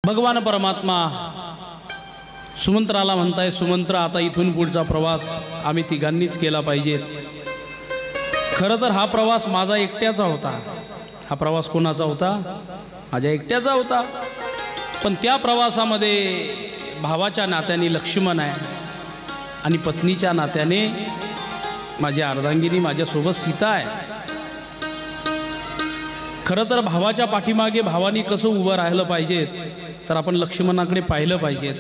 भगवान परमात्मा सुमंत्राला म्हणताय, सुमंत्र आता इथून पुढचा प्रवास आम्ही तिघांनीच केला पाहिजे। खरं तर हा प्रवास माझा एकट्याचा होता। हा प्रवास कोणाचा होता? माझ्या एकट्याचा होता। पण त्या प्रवासामध्ये भावाच्या नात्याने लक्ष्मण आहे आणि पत्नीच्या नात्याने माझी अर्धांगिनी माझ्यासोबत सीता आहे। खरं तर भावाच्या पाठीमागे भावानी कसं उभं राहिलं पाहिजे तर आपण लक्ष्मणाकडे पाहिलं पाहिजे।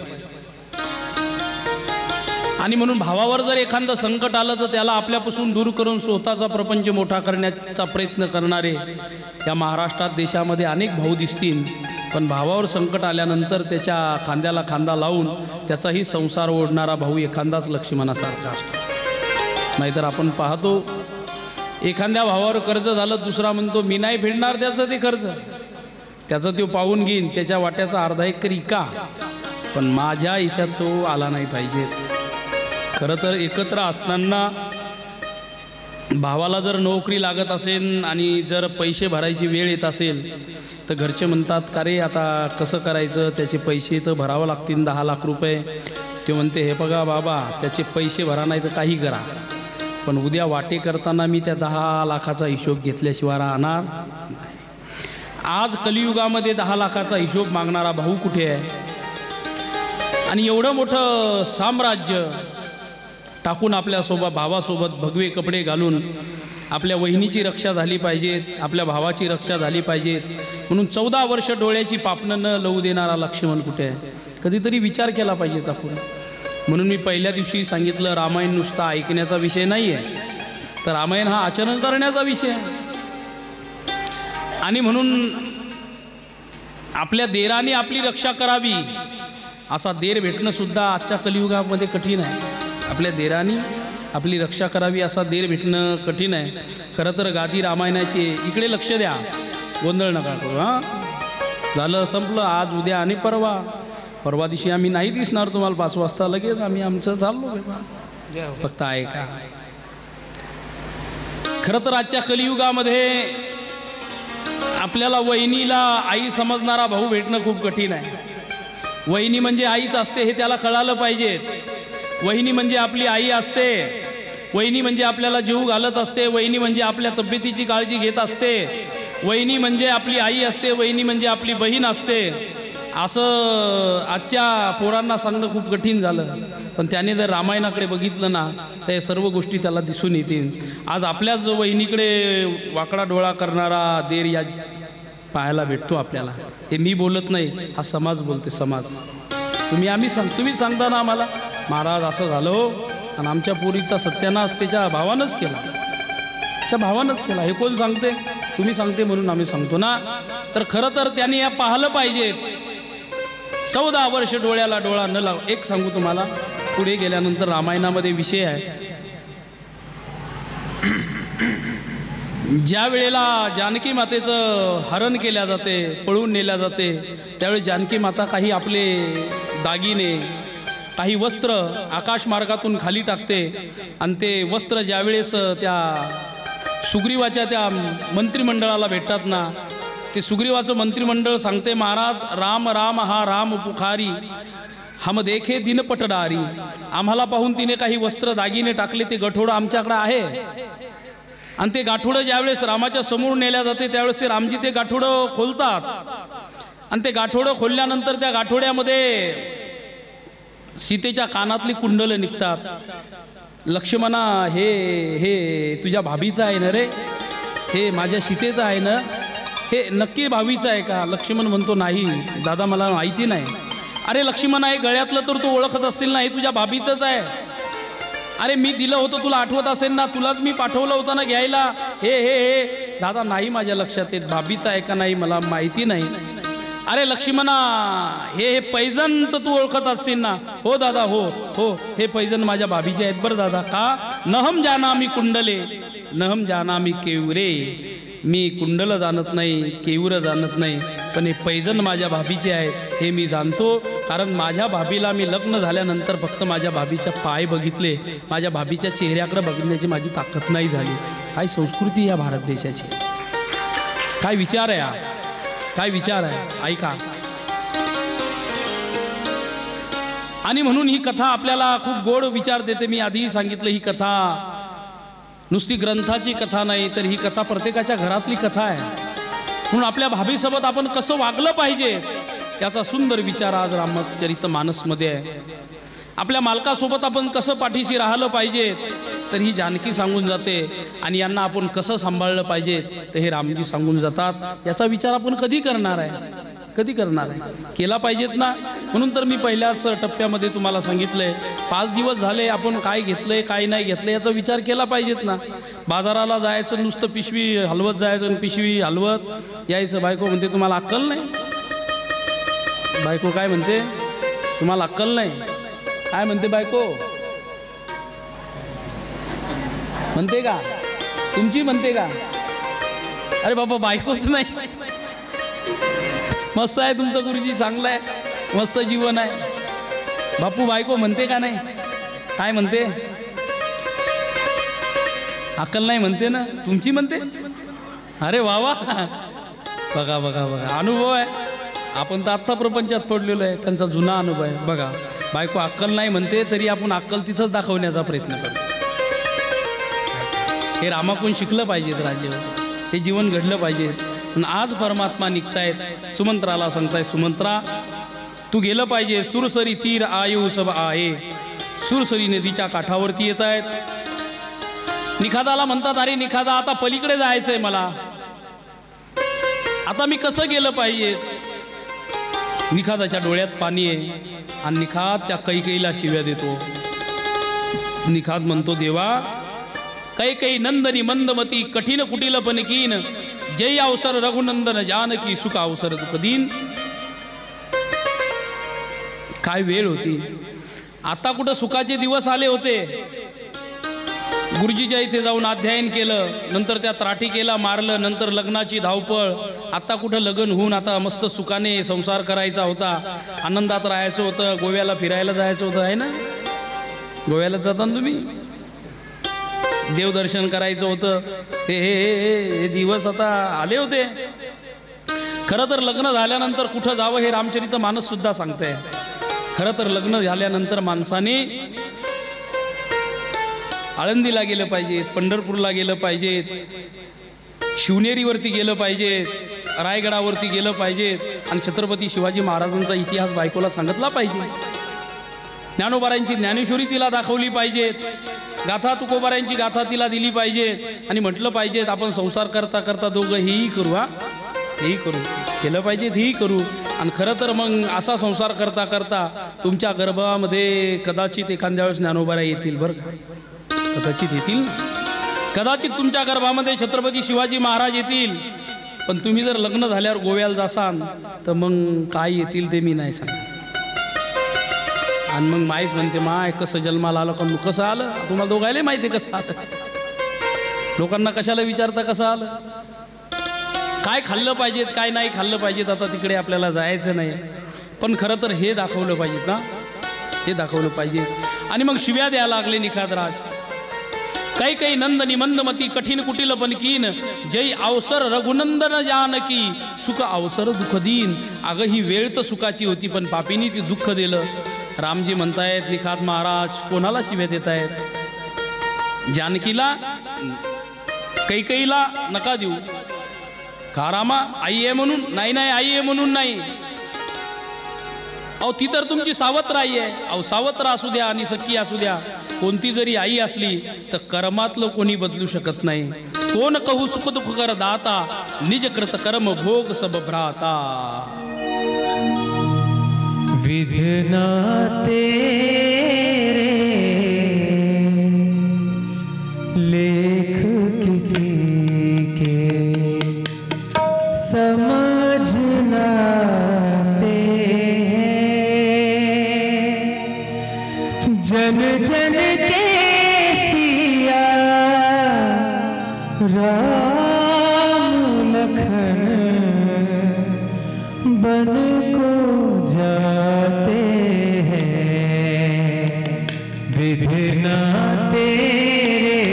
आणि म्हणून भावावर जर एखादं संकट आलं तर त्याला आपल्यापासून दूर करून स्वतःचा प्रपंच मोठा करण्याचा प्रयत्न करणारे या महाराष्ट्रात देशामध्ये अनेक भाऊ दिसतील। पण भावावर संकट आल्यानंतर त्याच्या खांद्याला खांदा लावून त्याचाही संसार ओढणारा भाऊ एखादाच लक्ष्मणासारखा असतो। नाहीतर आपण पाहतो एखाद्या भावावर कर्ज झालं, दुसरा म्हणतो मी नाही फेडणार त्याचं ते कर्ज, त्याचं तो पाहून घेईन, त्याच्या वाट्याचा अर्धा एकर इका, पण माझ्या याच्यात तो आला नाही पाहिजे। खरं तर एकत्र असताना भावाला जर नोकरी लागत असेल आणि जर पैसे भरायची वेळ येत असेल तर घरचे म्हणतात का रे आता कसं करायचं, त्याचे पैसे तर भरावं लागतील 10 लाख रुपये। ते म्हणते हे बघा बाबा, त्याचे पैसे भरा नाही तर काही करा, पण उद्या वाटे करताना मी त्या 10 लाखाचा हिशोब घेतल्याशिवाय राहणार नाही। आज कलियुगामध्ये 10 लाखाचा हिशोब मागणारा भाऊ कुठे आहे? आणि एवढं मोठं साम्राज्य टाकून आपल्यासोबत भावासोबत भगवे कपडे घालून आपल्या वहिनीची रक्षा झाली पाहिजे, आपल्या भावाची रक्षा झाली पाहिजे म्हणून 14 वर्ष डोळ्याची पापणं न लावू देणारा लक्ष्मण कुठे आहे? कधीतरी विचार केला पाहिजे आपण। म्हणून मी पहिल्या दिवशी सांगितलं रामायण नुसता ऐकण्याचा विषय नाही आहे, तर रामायण हा आचरण करण्याचा विषय आहे। आणि म्हणून आपल्या देराने आपली रक्षा करावी असा देर भेटणं सुद्धा आजच्या कलियुगामध्ये कठीण आहे। आपल्या देराने आपली रक्षा करावी असा देर भेटणं कठीण आहे। खरं तर गादी रामायणाची इकडे लक्ष द्या, गोंधळ नका करू। हां झालं संपलं, आज उद्या आणि परवा दिवशी आम्ही नाही दिसणार तुम्हाला 5 वाजता, लगेच आम्ही आमचं चाललो फक्त आहे का? खरं तर आजच्या कलियुगामध्ये आपल्याला वहिनीला आई समजणारा भाऊ भेटणं खूप कठीण आहे। वहिनी म्हणजे आईच असते हे त्याला कळालं पाहिजे। वहिनी म्हणजे आपली आई असते, वहिनी म्हणजे आपल्याला जीव घालत असते, वहिनी म्हणजे आपल्या तब्येतीची काळजी घेत असते, वहिनी म्हणजे आपली आई असते, वहिनी म्हणजे आपली बहीण असते। असं आजच्या पोरांना सांगणं खूप कठीण झालं, पण त्याने जर रामायणाकडे बघितलं ना तर हे सर्व गोष्टी त्याला दिसून येतील। आज आपल्याच वहिनीकडे वाकडा डोळा करणारा देर या पाहायला भेटतो आपल्याला। हे मी बोलत नाही, हा समाज बोलते, समाज। तुम्ही सांगता ना आम्हाला महाराज असं झालं आणि आमच्या पोरीचा सत्यानाश त्याच्या भावानंच केला, त्याच्या भावानंच केला, हे कोण सांगते? तुम्ही सांगते म्हणून आम्ही सांगतो ना। तर खरं तर त्याने या पाहिलं पाहिजे। 14 वर्ष डोळ्याला डोळा न लाव। एक सांगू तुम्हाला, पुढे गेल्यानंतर रामायणामध्ये विषय आहे, ज्या वेळेला जानकी मातेचं हरण केल्या जाते, पळून नेल्या जाते, त्यावेळी जानकी माता काही आपले दागिने, काही वस्त्र आकाश मार्गातून खाली टाकते आणि ते वस्त्र ज्यावेळेस त्या सुग्रीवाच्या त्या मंत्रिमंडळाला भेटतात ना, ते सुग्रीवाचं मंत्रिमंडळ सांगते महाराज राम राम हा राम पुखारी, हम देखे दिन पटडारी। आम्हाला पाहून तिने काही वस्त्र दागिने टाकले, ते गठोडं आमच्याकडे आहे। आणि ते गाठोडं ज्यावेळेस रामाच्या समोर नेल्या जाते त्यावेळेस ते रामजी ते गाठोडं खोलतात आणि ते गाठोडं खोलल्यानंतर त्या गाठोड्यामध्ये सीतेच्या कानातली कुंडलं निघतात। लक्ष्मणा हे तुझ्या भाभीचं आहे ना रे, हे माझ्या सीतेचं आहे ना, हे नक्की भाभीचं आहे का? लक्ष्मण म्हणतो नाही दादा मला माहिती नाही। अरे लक्ष्मणा हे गळ्यातलं तर तू ओळखत असेल ना, हे तुझ्या भाभीचंच आहे। अरे मी दिलं होतं तुला आठवत असेल ना, तुलाच मी पाठवलं होतं ना घ्यायला। हे दादा नाही माझ्या लक्षात येत, भाभीचं आहे का नाही मला माहिती नाही। अरे लक्ष्मणा हे पैजण तर तू ओळखत असतील ना? हो दादा हो हो, हे पैजण माझ्या भाभीचे आहेत बरं दादा। का? नहम जानामी कुंडले नहम जानामी केवरे, मी कुंडल जाणत नाही, केवूर जाणत नाही, पण हे पैजण माझ्या भाभीचे आहेत हे मी जाणतो। कारण माझ्या भाभीला मी लग्न झाल्यानंतर फक्त माझ्या भाभीच्या पाय बघितले, माझ्या भाभीच्या चेहऱ्याकडे बघण्याची माझी ताकद नाही झाली। काय संस्कृती या भारत देशाची, काय विचार आहे, काय विचार आहे, ऐका। आणि म्हणून ही कथा आपल्याला खूप गोड विचार देते. मी आधीही सांगितलं, ही कथा नुसती ग्रंथाची कथा नाही, तर ही कथा प्रत्येकाच्या घरातली कथा आहे. म्हणून आपल्या भाभीसोबत आपण कसं वागलं पाहिजे याचा सुंदर विचार आज रामचरितमानसमध्ये आहे. आपल्या मालकासोबत आपण कसं पाठीशी राहिलं पाहिजे तर ही जानकी सांगून जाते. आणि यांना आपण कसं सांभाळलं पाहिजे तर हे रामजी सांगून जातात. याचा विचार आपण कधी करणार आहे? कधी करणार आहे? केला पाहिजेत ना. म्हणून तर मी पहिल्याच टप्प्यामध्ये तुम्हाला सांगितलंय, 5 दिवस झाले आपण काय घेतलंय काय नाही घेतलंय याचा विचार केला पाहिजेत ना. बाजाराला जायचं, नुसतं पिशवी हलवत जायचं आणि पिशवी हलवत यायचं. बायको म्हणते तुम्हाला अक्कल नाही. बायको काय म्हणते? तुम्हाला अक्कल नाही. काय म्हणते बायको? म्हणते का? तुमची म्हणते का? अरे बाबा बायकोच नाही. मस्त आहे तुमचं गुरुजी, चांगलं आहे, मस्त जीवन आहे. बापू बायको म्हणते का नाही? काय म्हणते? अक्कल नाही म्हणते ना. तुमची म्हणते? अरे वा वा, बघा बघा बघा, अनुभव आहे. आपण तर आत्ता प्रपंचात पडलेलो आहे, त्यांचा जुना अनुभव आहे. बघा, बायको अक्कल नाही म्हणते तरी आपण अक्कल तिथंच दाखवण्याचा प्रयत्न करतो. हे रामाकडून शिकलं पाहिजे राज्य, हे जीवन घडलं पाहिजे. आज परमात्मा निघतायत, सुमंत्राला सांगतायत, सुमंत्रा तू गेलं पाहिजे. सुरसरी तीर आयु सब आहे. सुरसरी नदीच्या काठावरती येत आहेत. निखादाला म्हणतात, अरे निखादा आता पलीकडे जायचंय मला, आता मी कसं गेलं पाहिजे? निखादाच्या डोळ्यात पाणी आहे आणि निखाद त्या कैकेयीला शिव्या देतो. निखाद म्हणतो, देवा कैकेयी नंदनी मंदमती कठीण कुटील पणकीन जय अवसर रघुनंदन जानकी सुख अवसर दुख दिन. काय वेळ होती, आता कुठं सुखाचे दिवस आले होते. गुरुजीच्या इथे जाऊन अध्ययन केलं, नंतर त्या त्राटिकेला मारलं, नंतर लग्नाची धावपळ. आता कुठं लग्न होऊन आता मस्त सुखाने संसार करायचा होता, आनंदात राहायचं होतं, गोव्याला फिरायला जायचं होतं, आहे ना? गोव्याला जाता ना तुम्ही, देवदर्शन करायचं होतं. हे दिवस आता आले होते. खरं तर लग्न झाल्यानंतर कुठं जावं हे रामचरितमानस सुद्धा सांगतंय. खरं तर लग्न झाल्यानंतर माणसाने आळंदीला गेलं पाहिजे, पंढरपूरला गेलं पाहिजे, शिवनेरीवरती गेलं पाहिजे, रायगडावरती गेलं पाहिजे आणि छत्रपती शिवाजी महाराजांचा इतिहास बायकोला सांगितला पाहिजे. ज्ञानोबारांची ज्ञानेश्वरी तिला दाखवली पाहिजे, गाथा तुकोबारांची गाथा तिला दिली पाहिजे आणि म्हटलं पाहिजे आपण संसार करता करता दोघं हेही करू, हेही करू, केलं पाहिजे हेही करू. आणि खरं तर मग असा संसार करता करता तुमच्या गर्भामध्ये कदाचित एखाद्या वेळेस ज्ञानोबारा येतील, बरं का? कदाचित येतील, कदाचित तुमच्या गर्भामध्ये छत्रपती शिवाजी महाराज येतील. पण तुम्ही जर लग्न झाल्यावर गोव्याला जासाल तर मग काय येतील ते मी नाही सांगत. आणि मग माहीच म्हणते, माय कसं जन्माला आलं, पण कसं आलं तुम्हाला दोघायला माहिती आहे कसं आलं. लोकांना कशाला विचारता कसं आलं, काय खाल्लं पाहिजेत काय नाही खाल्लं पाहिजेत, आता तिकडे आपल्याला जायचं नाही. पण खरं तर हे दाखवलं पाहिजेत ना, हे दाखवलं पाहिजे. आणि मग शिव्या द्यायला लागले निखादराज. कैकेयी नंदनी मंदमती कठीण कुटील पणकीन जय अवसर रघुनंदन जानकी सुख अवसर दुःख दिन. अगं ही वेळ तर सुखाची होती पण पापीनी ती दुःख दिलं. रामजी म्हणतायत, निखात महाराज कोणाला शिव्या देत आहेत? जानकीला, कैकेयीला नका देऊ. का रामा आई आहे म्हणून? नाही नाही, आई आहे म्हणून नाही. अहो ती तर तुमची सावत्र आई आहे. अहो सावत्र असू द्या आणि सख्खी असू द्या, कोणती जरी आई असली तर कर्मातलं कोणी बदलू शकत नाही. कोण कहू सुख दुःख कर दाता निज कृत कर्म भोग सब भ्राता. विधना तेरे लेख किसी के समझना जन जन के सिया राम लखन बन को जाते हैं. विधना तेरे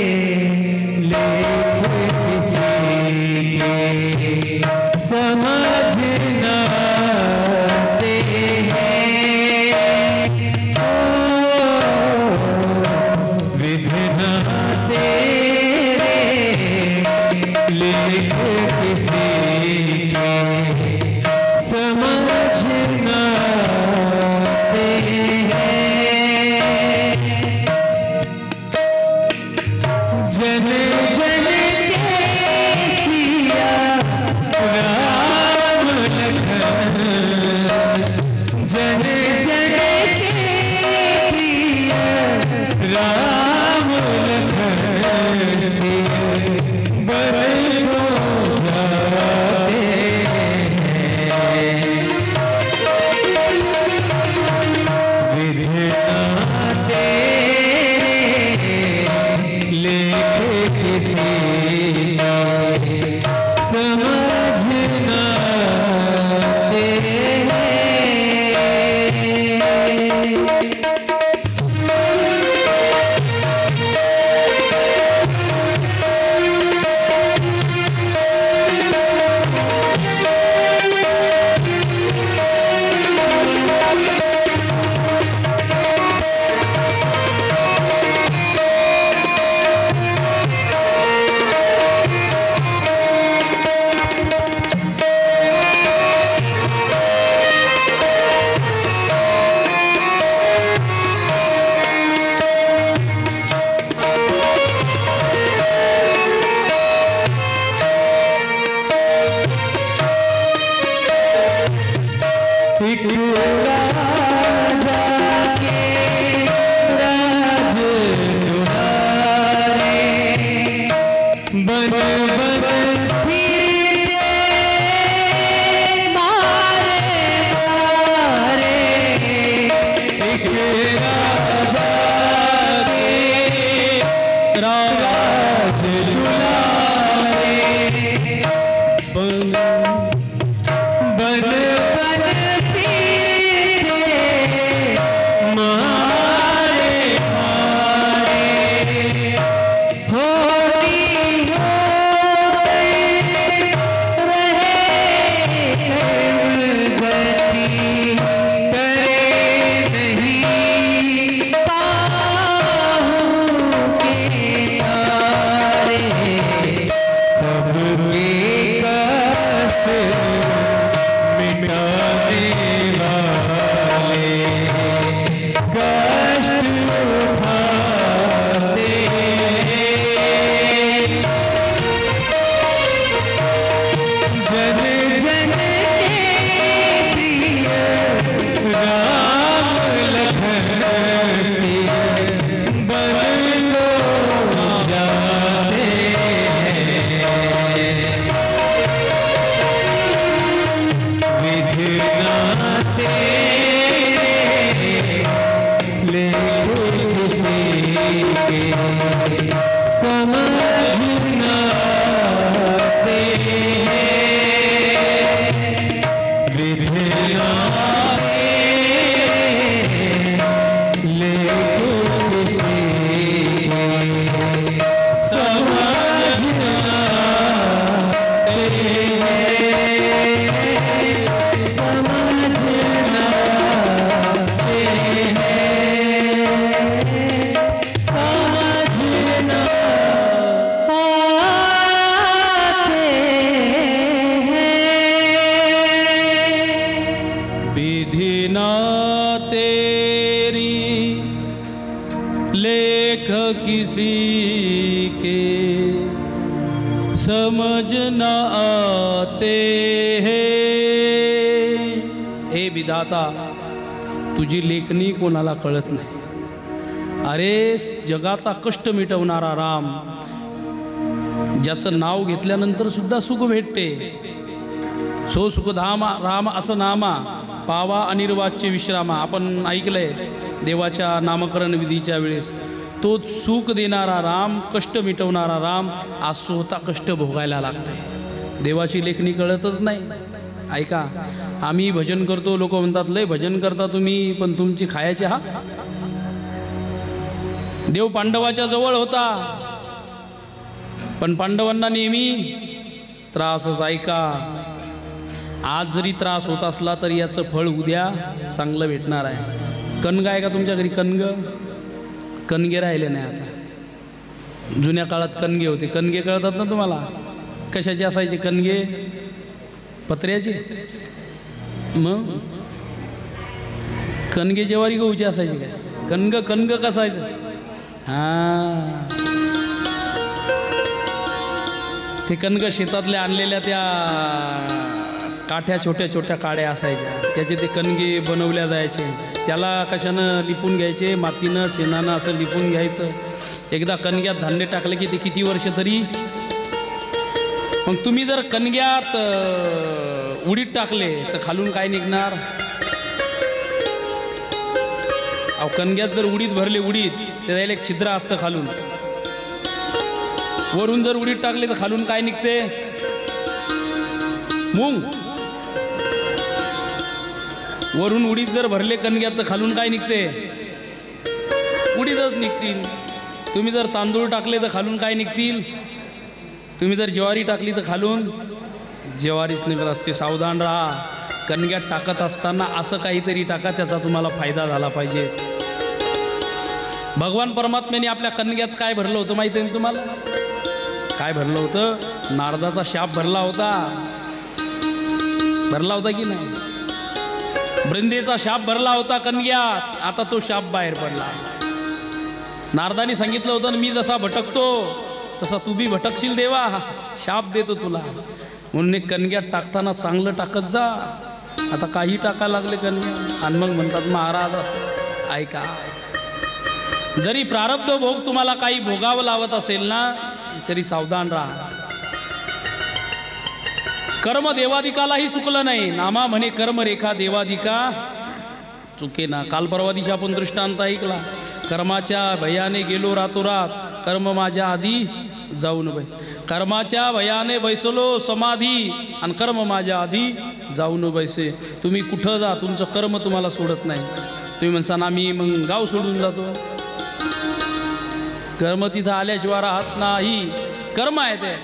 लेख किसी के समझना ते हैं. राजा के राज दुलारे बन बन फिरते मारे मारे एक राजा के राज दुलारे बन बन बन फिरते मारे मारे होती हो गई रहे गति करे नहीं पाहू के तारे सबके कष्ट मिटाने वाले कष्ट उठाते जन जन के प्रिय राम लखन से बन को जाते विधना तेरे लेख से के समझना तेरे विधना तेरे लेख से के समझना तेरे समझना समझना आते हैं विधि न तेरी लेख किसी के समझ न आते हैं. हे विधाता, तुझी लेखणी कोणाला कळत नाही. अरे जगाचा कष्ट मिटवणारा राम, ज्याचं नाव घेतल्यानंतर सुद्धा सुख भेटते. सो सुखधामा राम असं नामा पावा अनिर्वाच्य विश्रामा. आपण ऐकलंय देवाच्या नामकरण विधीच्या वेळेस. तो सुख देणारा राम, कष्ट मिटवणारा राम आज स्वतः कष्ट भोगायला लागतंय. देवाची लेखणी कळतच नाही. ऐका, आम्ही भजन करतो, लोक म्हणतात लय भजन करता तुम्ही, पण तुमची खायची हा. देव पांडवाच्या जवळ होता, पण पांडवांना नेहमी त्रासच. ऐका, आज जरी त्रास होत असला तरी याचं फळ उद्या चांगलं भेटणार आहे. कणग आहे का तुमच्या घरी? कणगे राहिले नाही आता. जुन्या काळात कणगे होते. कणगे कळतात ना तुम्हाला? कशाचे असायचे कणगे? पत्र्याचे. मग कणगे ज्वारी गहूचे असायचे काय? कणग कसायचं? हां, ते कणग शेतातल्या आणलेल्या त्या काठ्या छोट्या छोट्या काड्या असायच्या, त्याचे ते कणगे बनवल्या जायचे. त्याला कशानं लिपून घ्यायचे? मातीनं, शेणानं असं लिपून घ्यायचं. एकदा कणग्यात धान्य टाकलं की ते किती वर्ष तरी. मग तुम्ही जर कणग्यात उडीद टाकले तर खालून काय निघणार? अहो, कणग्यात जर उडीद भरले, उडीद त्याला एक छिद्र असतं खालून. वरून जर उडीद टाकले तर खालून काय निघते? मूग. वरून उडीद जर भरले कणग्यात तर खालून काय निघते? उडीदच निघतील. तुम्ही जर तांदूळ टाकले तर खालून काय निघतील? तुम्ही जर ज्वारी टाकली तर खालून ज्वारीच निघत असते. सावधान राहा. कणग्यात टाकत असताना असं काहीतरी टाका त्याचा तुम्हाला फायदा झाला पाहिजे. भगवान परमात्म्याने आपल्या कणग्यात काय भरलं होतं माहिती आहे तुम्हाला? काय भरलं होतं? नारदाचा शाप भरला होता. भरला होता की नाही? वृंदेचा शाप भरला होता कणग्यात. आता तो शाप बाहेर पडला. नारदाने सांगितलं होतं, मी जसा भटकतो तसा तू बी भटकशील देवा, शाप देतो तुला. म्हणून कणग्यात टाकताना चांगलं टाकत जा. आता काही टाकायला लागले कन्या आणि मग म्हणतात महाराज असं. ऐका, जरी प्रारब्ध भोग तुम्हाला काही भोगावं लावत असेल ना तरी सावधान राहा. कर्म देवादिकालाही चुकलं नाही. नामा म्हणे कर्मरेखा देवादिका चुके ना. काल परवा दिवशी आपण दृष्टांत ऐकला. कर्माच्या भयाने गेलो रातोरात, कर्म माझ्या आधी जाऊन बैस. कर्माच्या भयाने बैसलो समाधी आणि कर्म माझ्या आधी जाऊन बैसे. तुम्ही कुठं जा, तुमचं कर्म तुम्हाला सोडत नाही. तुम्ही म्हणसान आम्ही मग गाव सोडून जातो. कर्म तिथं आल्याशिवाय राहत नाही. कर्म आहे ते.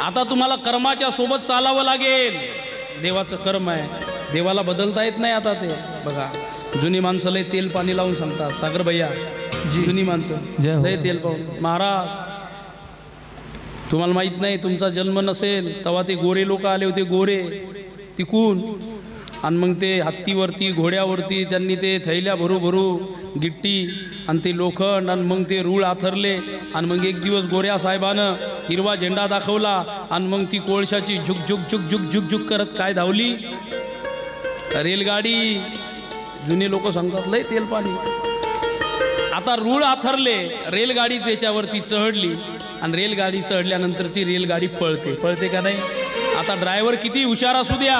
आता तुम्हाला कर्माच्या सोबत चालावं लागेल. देवाचं कर्म आहे, देवाला बदलता येत नाही. आता ते बघा, जुनी माणसं लय तेल पाणी लावून सांगतात. सागर भैया, जुनी माणसं लय तेल पाहून, महाराज तुम्हाला माहीत नाही, तुमचा जन्म नसेल तेव्हा ते गोरे लोक आले होते, गोरे तिकून. आणि मग ते हत्तीवरती घोड्यावरती त्यांनी ते थैल्या भरू भरू गिट्टी आणि ते लोखंड आणि मग ते रूळ आथरले. आणि मग एक दिवस गोऱ्या साहेबानं हिरवा झेंडा दाखवला आणि मग ती कोळशाची झुक झुक झुक झुक झुक झुक करत काय धावली रेलगाडी. जुने लोक सांगतात लय तेल पाणी. आता रूळ आथरले, रेलगाडी त्याच्यावरती चढली आणि रेलगाडी चढल्यानंतर ती रेलगाडी पळते का नाही. आता ड्रायव्हर किती हुशार असू द्या,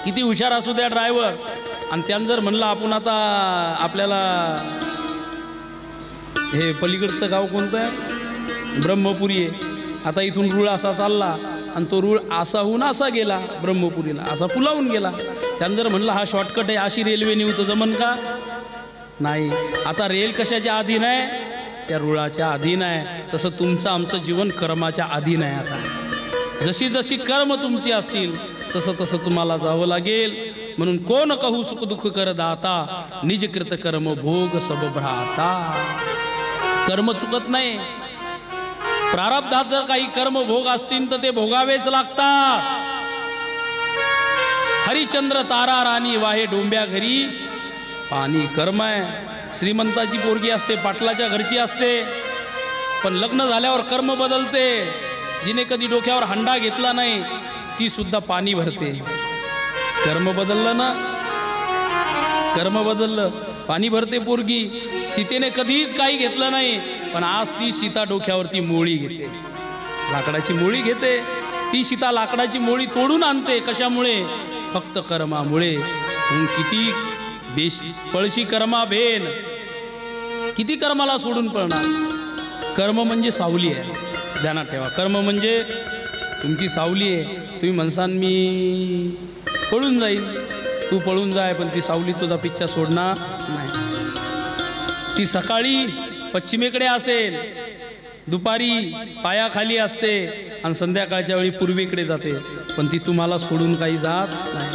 किती हुशार असू द्या ड्रायव्हर, आणि त्यानं जर म्हणलं आपण आता आपल्याला हे पलीकडचं गाव कोणतं आहे, ब्रह्मपुरी आहे. आता इथून रूळ असा चालला आणि तो रूळ असा होऊन असा गेला ब्रह्मपुरीला, असा पुलावून गेला. त्यानं जर म्हणलं हा शॉर्टकट आहे, अशी रेल्वे नेऊ तर जमन का? नाही. आता रेल कशाच्या अधीन आहे? त्या रुळाच्या अधीन आहे. तसं तुमचं आमचं जीवन कर्माच्या अधीन आहे. आता जशी जशी कर्म तुमची असतील तसं तसं तुम्हाला जावं लागेल. म्हणून कोण कहू सुख दुःख कर दाता, निजकृत कर्म भोग सब भ्राता. कर्म चुकत नाही. प्रारब्धात जर काही कर्म भोग असतील तर ते भोगावेच लागतात. हरिचंद्र तारा राणी वाहे डोंब्या घरी पाणी. कर्म आहे. श्रीमंताची पोरगी असते, पाटलाच्या घरची असते, पण लग्न झाल्यावर कर्म बदलते. जिने कधी डोक्यावर हंडा घेतला नाही ती सुद्धा पाणी भरते. कर्म बदललं ना, कर्म बदललं, पाणी भरते पोरगी. सीतेने कधीच काही घेतलं नाही, पण आज ती सीता डोक्यावरती मोळी घेते, लाकडाची मोळी घेते. ती सीता लाकडाची मोळी तोडून आणते. कशामुळे? फक्त कर्मामुळे. म्हणून किती पळशी कर्मा भेन, किती कर्माला सोडून पळणार. कर्म म्हणजे सावली आहे, ध्यानात ठेवा. कर्म म्हणजे तुमची सावली आहे. तुम्ही म्हणसान मी पळून जाईल, तू पळून जाय, पण ती सावली तुझा पिच्छा सोडणार नाही. ती सकाळी पश्चिमेकडे असेल, दुपारी पायाखाली असते आणि संध्याकाळच्या वेळी पूर्वेकडे जाते, पण ती तुम्हाला सोडून काही जात नाही.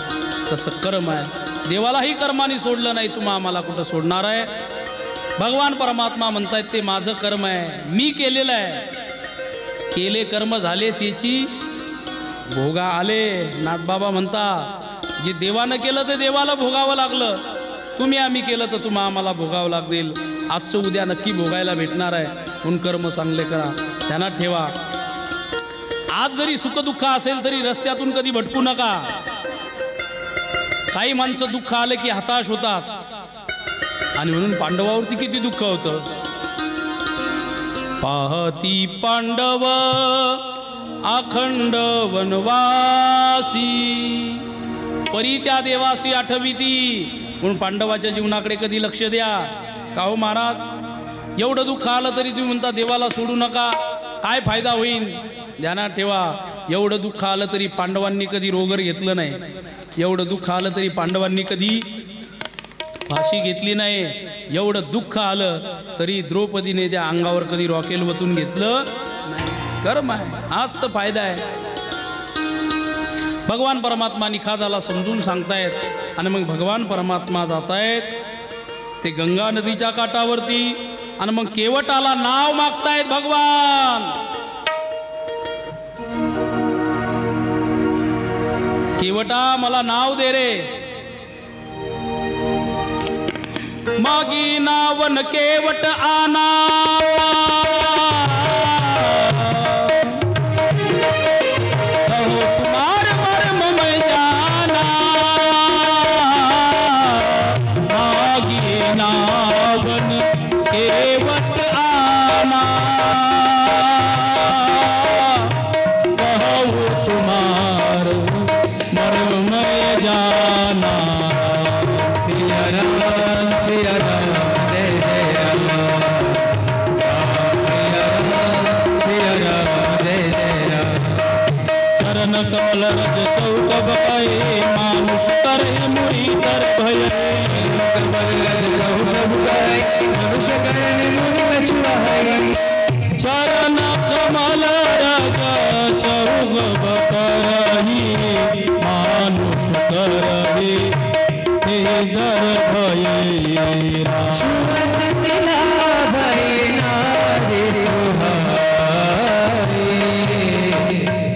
तसं कर्म आहे. देवालाही कर्माने सोडलं नाही, तुम्हा आम्हाला कुठं सोडणार आहे? भगवान परमात्मा म्हणतायत ते माझं कर्म आहे, मी केलेलं आहे. केले कर्म झाले त्याची भोगा आले. नाथबाबा म्हणता जे देवानं केलं ते देवाला भोगावं लागलं. तुम्ही आम्ही केलं तर तुम्हा आम्हाला भोगावं लागेल. आजचं उद्या नक्की भोगायला भेटणार आहे. म्हणून कर्म चांगले करा. ध्यानात ठेवा. आज जरी सुखदुःख असेल तरी रस्त्यातून कधी भटकू नका. काही माणसं दुःख आलं की हताश होतात, आणि म्हणून पांडवावरती किती दुःख होतं. पाहती पांडव अखंड वनवासी, परी त्या देवासी आठविती. म्हणून पांडवाच्या जीवनाकडे कधी लक्ष द्या. का हो महाराज, एवढं दुःख आलं तरी तुम्ही म्हणता देवाला सोडू नका, काय फायदा होईल? ध्यानात ठेवा. एवढं दुःख आलं तरी पांडवांनी कधी रोगर घेतलं नाही. एवढं दुःख आलं तरी पांडवांनी कधी फाशी घेतली नाही. एवढं दुःख आलं तरी द्रौपदीने त्या अंगावर कधी रॉकेल वतून घेतलं नाही. कर्म आहे. हाच तर फायदा आहे. भगवान परमात्मा निखादाला समजून सांगतायत, आणि मग भगवान परमात्मा जातायत ते गंगा नदीच्या काठावरती, आणि मग केवटाला नाव मागतायत भगवान. केवटा मला नाव दे रे. मागी नावन केवट आना, तुम्हार मर्म मैं जाना. रज चौक बकाए मानुष करे मुई तर भय मनुष्य करणे मुनी कछुआई चरण कमल रज चौक बकाई मानुष करे हे दर भय सुमत सिला भय नारी सुहाई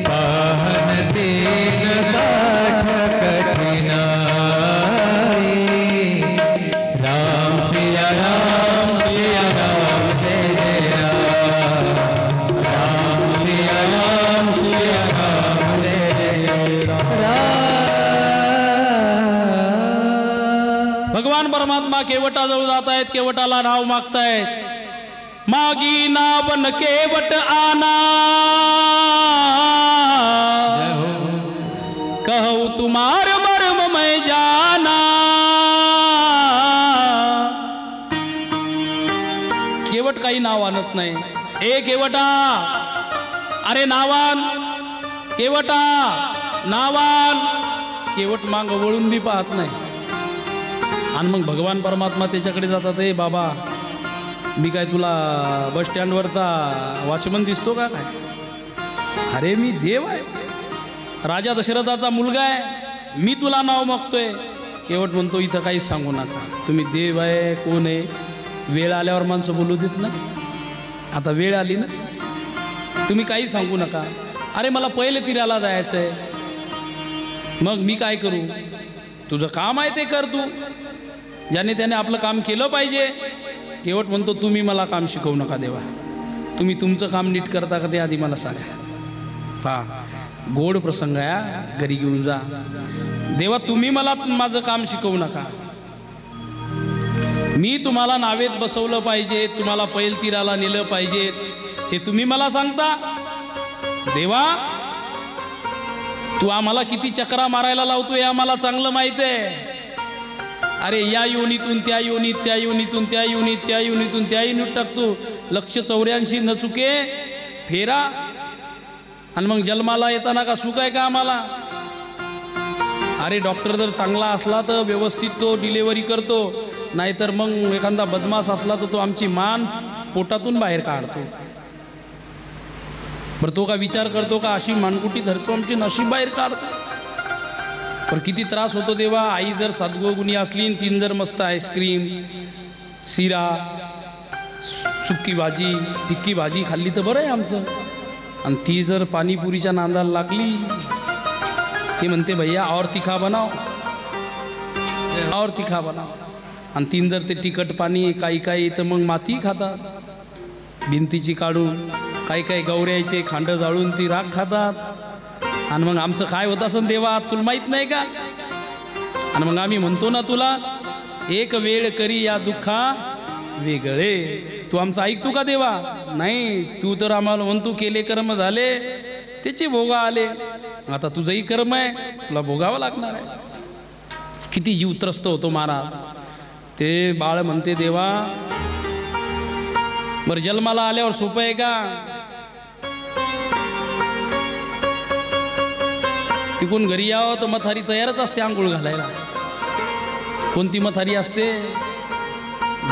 पाहन तेन काठ कठिनाई राम सिया राम जय जय राम राम सिया राम जय जय राम भगवान परमात्मा केवटाजवळ जात आहेत केवटाला नाव मागतायत मागी नावन केवट आना कहू तुम्हार मर्म मैं जाना केवट काही नाव आणत नाही ए केवटा अरे नावान केवटा नावान केवट माग वळून बी पाहत नाही आणि मग भगवान परमात्मा त्याच्याकडे जातात ए बाबा मी काय तुला बस स्टँडवरचा वॉचमन दिसतो का काय अरे मी देव आहे राजा दशरथाचा मुलगा आहे मी तुला नाव मागतोय केवट म्हणतो इथं काहीच सांगू नका तुम्ही देव आहे कोण आहे वेळ आल्यावर माणसं बोलू देत ना आता वेळ आली ना तुम्ही काही सांगू नका अरे मला पहिले तिराला जायचं आहे मग मी काय करू तुझं काम आहे ते कर तू ज्याने त्याने आपलं काम केलं पाहिजे केवट म्हणतो तुम्ही मला काम शिकवू नका देवा तुम्ही तुमचं काम नीट करता का ते आधी मला सांगा पहा गोड प्रसंग आहे घरी घेऊन जा देवा तुम्ही मला माझं काम शिकवू नका मी तुम्हाला नावेत बसवलं पाहिजे तुम्हाला पैल तीराला नेलं पाहिजे हे तुम्ही मला सांगता देवा तू आम्हाला किती चक्रा मारायला लावतो हे आम्हाला चांगलं माहित आहे अरे या योनीतून त्या योनीत त्या योनीतून त्या योनीत त्या योनीतून त्या योनीत टाकतो 184 न चुके फेरा आणि मग जन्माला येताना का सुख आहे का आम्हाला अरे डॉक्टर जर चांगला असला तर व्यवस्थित तो डिलेवरी करतो नाहीतर मग एखादा बदमाश असला तर तो आमची मान पोटातून बाहेर काढतो बरं तो का विचार करतो का अशी मानकुटी धरतो आमची नशीब बाहेर काढतो पण किती त्रास होतो देवा आई जर सद्गुणी असली तीन जर मस्त आईस्क्रीम शिरा सुक्की भाजी फिक्की भाजी खाल्ली तर बरं आहे आमचं आणि ती जर पाणीपुरीच्या नांदाला लागली ते म्हणते भैया और तिखा बनाव और तिखा बनाव आणि तीन जर ते तिखट पाणी काही काही तर मग माती खातात भिंतीची काढून काही काही गौऱ्याचे खांड जाळून ती राख खातात आणि मग आमचं काय होत असं देवा तुला माहीत नाही का आणि मग आम्ही म्हणतो ना तुला एक वेळ करी या दुःखा वेगळे तू आमचं ऐकतो का देवा नाही तू तर आम्हाला म्हणतो केले कर्म झाले त्याचे भोगा आले आता तुझंही कर्म आहे तुला भोगावं लागणार आहे किती जीव त्रस्त होतो महाराज ते बाळ म्हणते देवा बरं जन्माला आल्यावर सोपं आहे का तिकून घरी यावं तर मथारी तयारच असते आंघोळ घालायला कोणती मथारी असते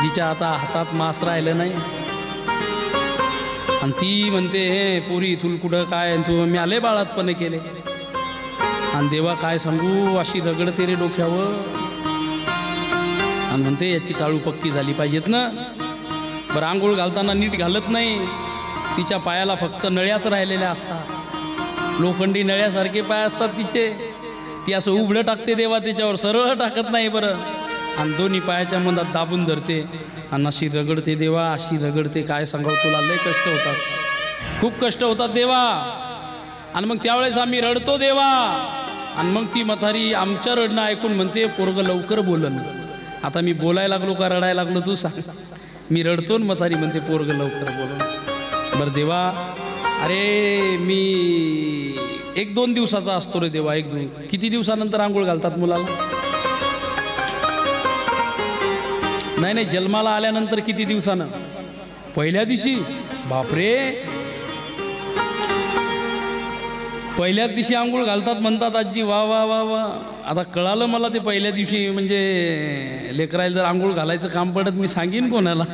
जिच्या आता हातात मांस राहिलं नाही आणि ती म्हणते हे पुरी तुल कुठं काय तू मी आले बाळातपणे केले आणि देवा काय सांगू अशी रगडते रे डोक्यावर आणि म्हणते याची टाळू पक्की झाली पाहिजेत ना बरं आंघोळ घालताना नीट घालत नाही तिच्या पायाला फक्त नळ्याच राहिलेल्या असतात लोखंडी नळ्यासारखे पाय असतात तिचे ती असं उघडं टाकते देवा त्याच्यावर सरळ टाकत नाही बरं आणि दोन्ही पायाच्या मधात दाबून धरते आणि अशी रगडते देवा अशी रगडते काय सांगावं तुला लय कष्ट होतात खूप कष्ट होतात देवा आणि मग त्यावेळेस आम्ही रडतो देवा आणि मग ती म्हातारी आमच्या रडणं ऐकून म्हणते पोरगं लवकर बोलन आता मी बोलायला लागलो का रडायला लागलो तू सांग मी रडतो न म्हातारी म्हणते पोरगं लवकर बोलन बरं देवा अरे मी 1-2 दिवसाचा असतो रे देवा 1-2 किती दिवसानंतर आंघोळ घालतात मुलाला नाही जन्माला आल्यानंतर किती दिवसानं पहिल्या दिवशी बापरे पहिल्याच दिवशी आंघोळ घालतात म्हणतात आजी, वा वा वा वा. आता कळालं मला ते पहिल्या दिवशी, म्हणजे लेकरायला जर आंघोळ घालायचं काम पडत मी सांगीन कोणाला.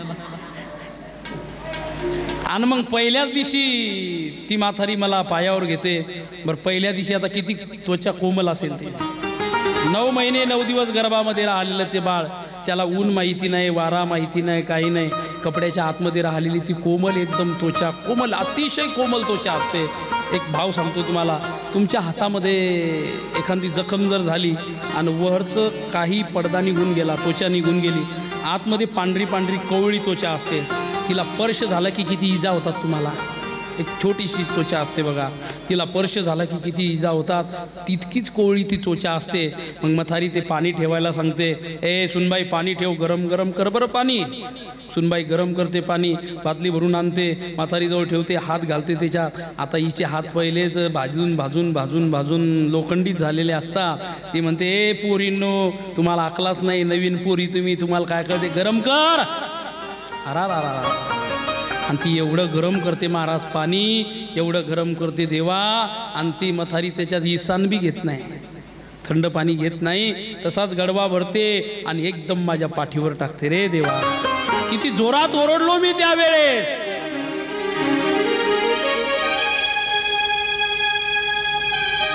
आणि मग पहिल्याच दिवशी ती म्हातारी मला पायावर घेते. बरं पहिल्या दिवशी आता किती त्वचा कोमल असेल ती. 9 महिने 9 दिवस गर्भामध्ये राहिलेलं ते बाळ, त्याला ऊन माहिती नाही, वारा माहिती नाही, काही नाही. कपड्याच्या आतमध्ये राहिलेली ती कोमल एकदम त्वचा, कोमल, अतिशय कोमल त्वचा असते. एक भाव सांगतो तुम्हाला, तुमच्या हातामध्ये एखादी जखम जर झाली आणि वरचं काही पडदा निघून गेला, त्वचा निघून गेली, आतमध्ये पांढरी पांढरी कवळी त्वचा असते. तिला स्पर्श झाला की किती इजा होतात तुम्हाला. एक छोटीशी त्वचा असते बघा, तिला स्पर्श झाला की किती इजा होतात, तितकीच कोवळी ती त्वचा असते. मग म्हातारी ते पाणी ठेवायला सांगते. ए सुनबाई पाणी ठेव, गरम गरम कर बरं पाणी. सुनबाई गरम करते पाणी, बादली भरून आणते, म्हातारीजवळ ठेवते, हात घालते त्याच्यात. आता हिचे हात पहिलेच भाजून भाजून भाजून भाजून लोखंडीत झालेले असतात. ती म्हणते, ए पोरींनो, तुम्हाला अकलाच नाही, नवीन पोरी तुम्ही, तुम्हाला काय कळते, गरम कर. अरा रा रा. आणि ती एवढं गरम करते महाराज पाणी, एवढं गरम करते देवा. आणि ती म्हातारी त्याच्यात इसान बी घेत नाही, थंड पाणी घेत नाही, तसाच गडवा भरते आणि एकदम माझ्या पाठीवर टाकते. रे देवा, किती जोरात ओरडलो मी त्यावेळेस.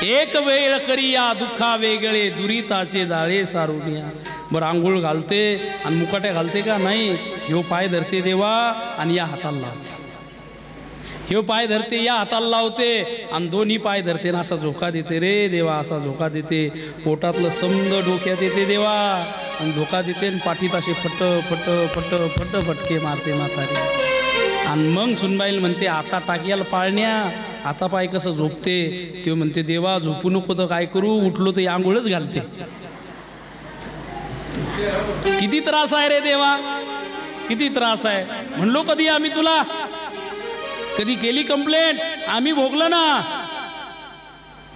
एक वेळ करिया दुःखा वेगळे, दुरिताचे जाळे सारुनिया. बरं आंघोळ घालते आणि मुकाट्या घालते का नाही, ह्यो पाय धरते देवा आणि या हाताला लावते, ह्यो पाय धरते या हाताला लावते आणि दोन्ही पाय धरते ना असा झोका देते. रे देवा, असा झोका देते, पोटातलं समद डोक्यात येते देवा आणि धोका देते आणि पाठीत असे फट फट फट फट फटके मारते म्हातारी. आणि मग सुनबाईल म्हणते, आता टाक्याला पाळण्या, आता पाय कसं झोपते. ते म्हणते, देवा झोपू नको तर काय करू, उठलो तर आंघोळच घालते. किती त्रास आहे रे देवा, किती त्रास आहे. म्हणलो कधी आम्ही तुला, कधी केली कंप्लेंट, आम्ही भोगलं ना.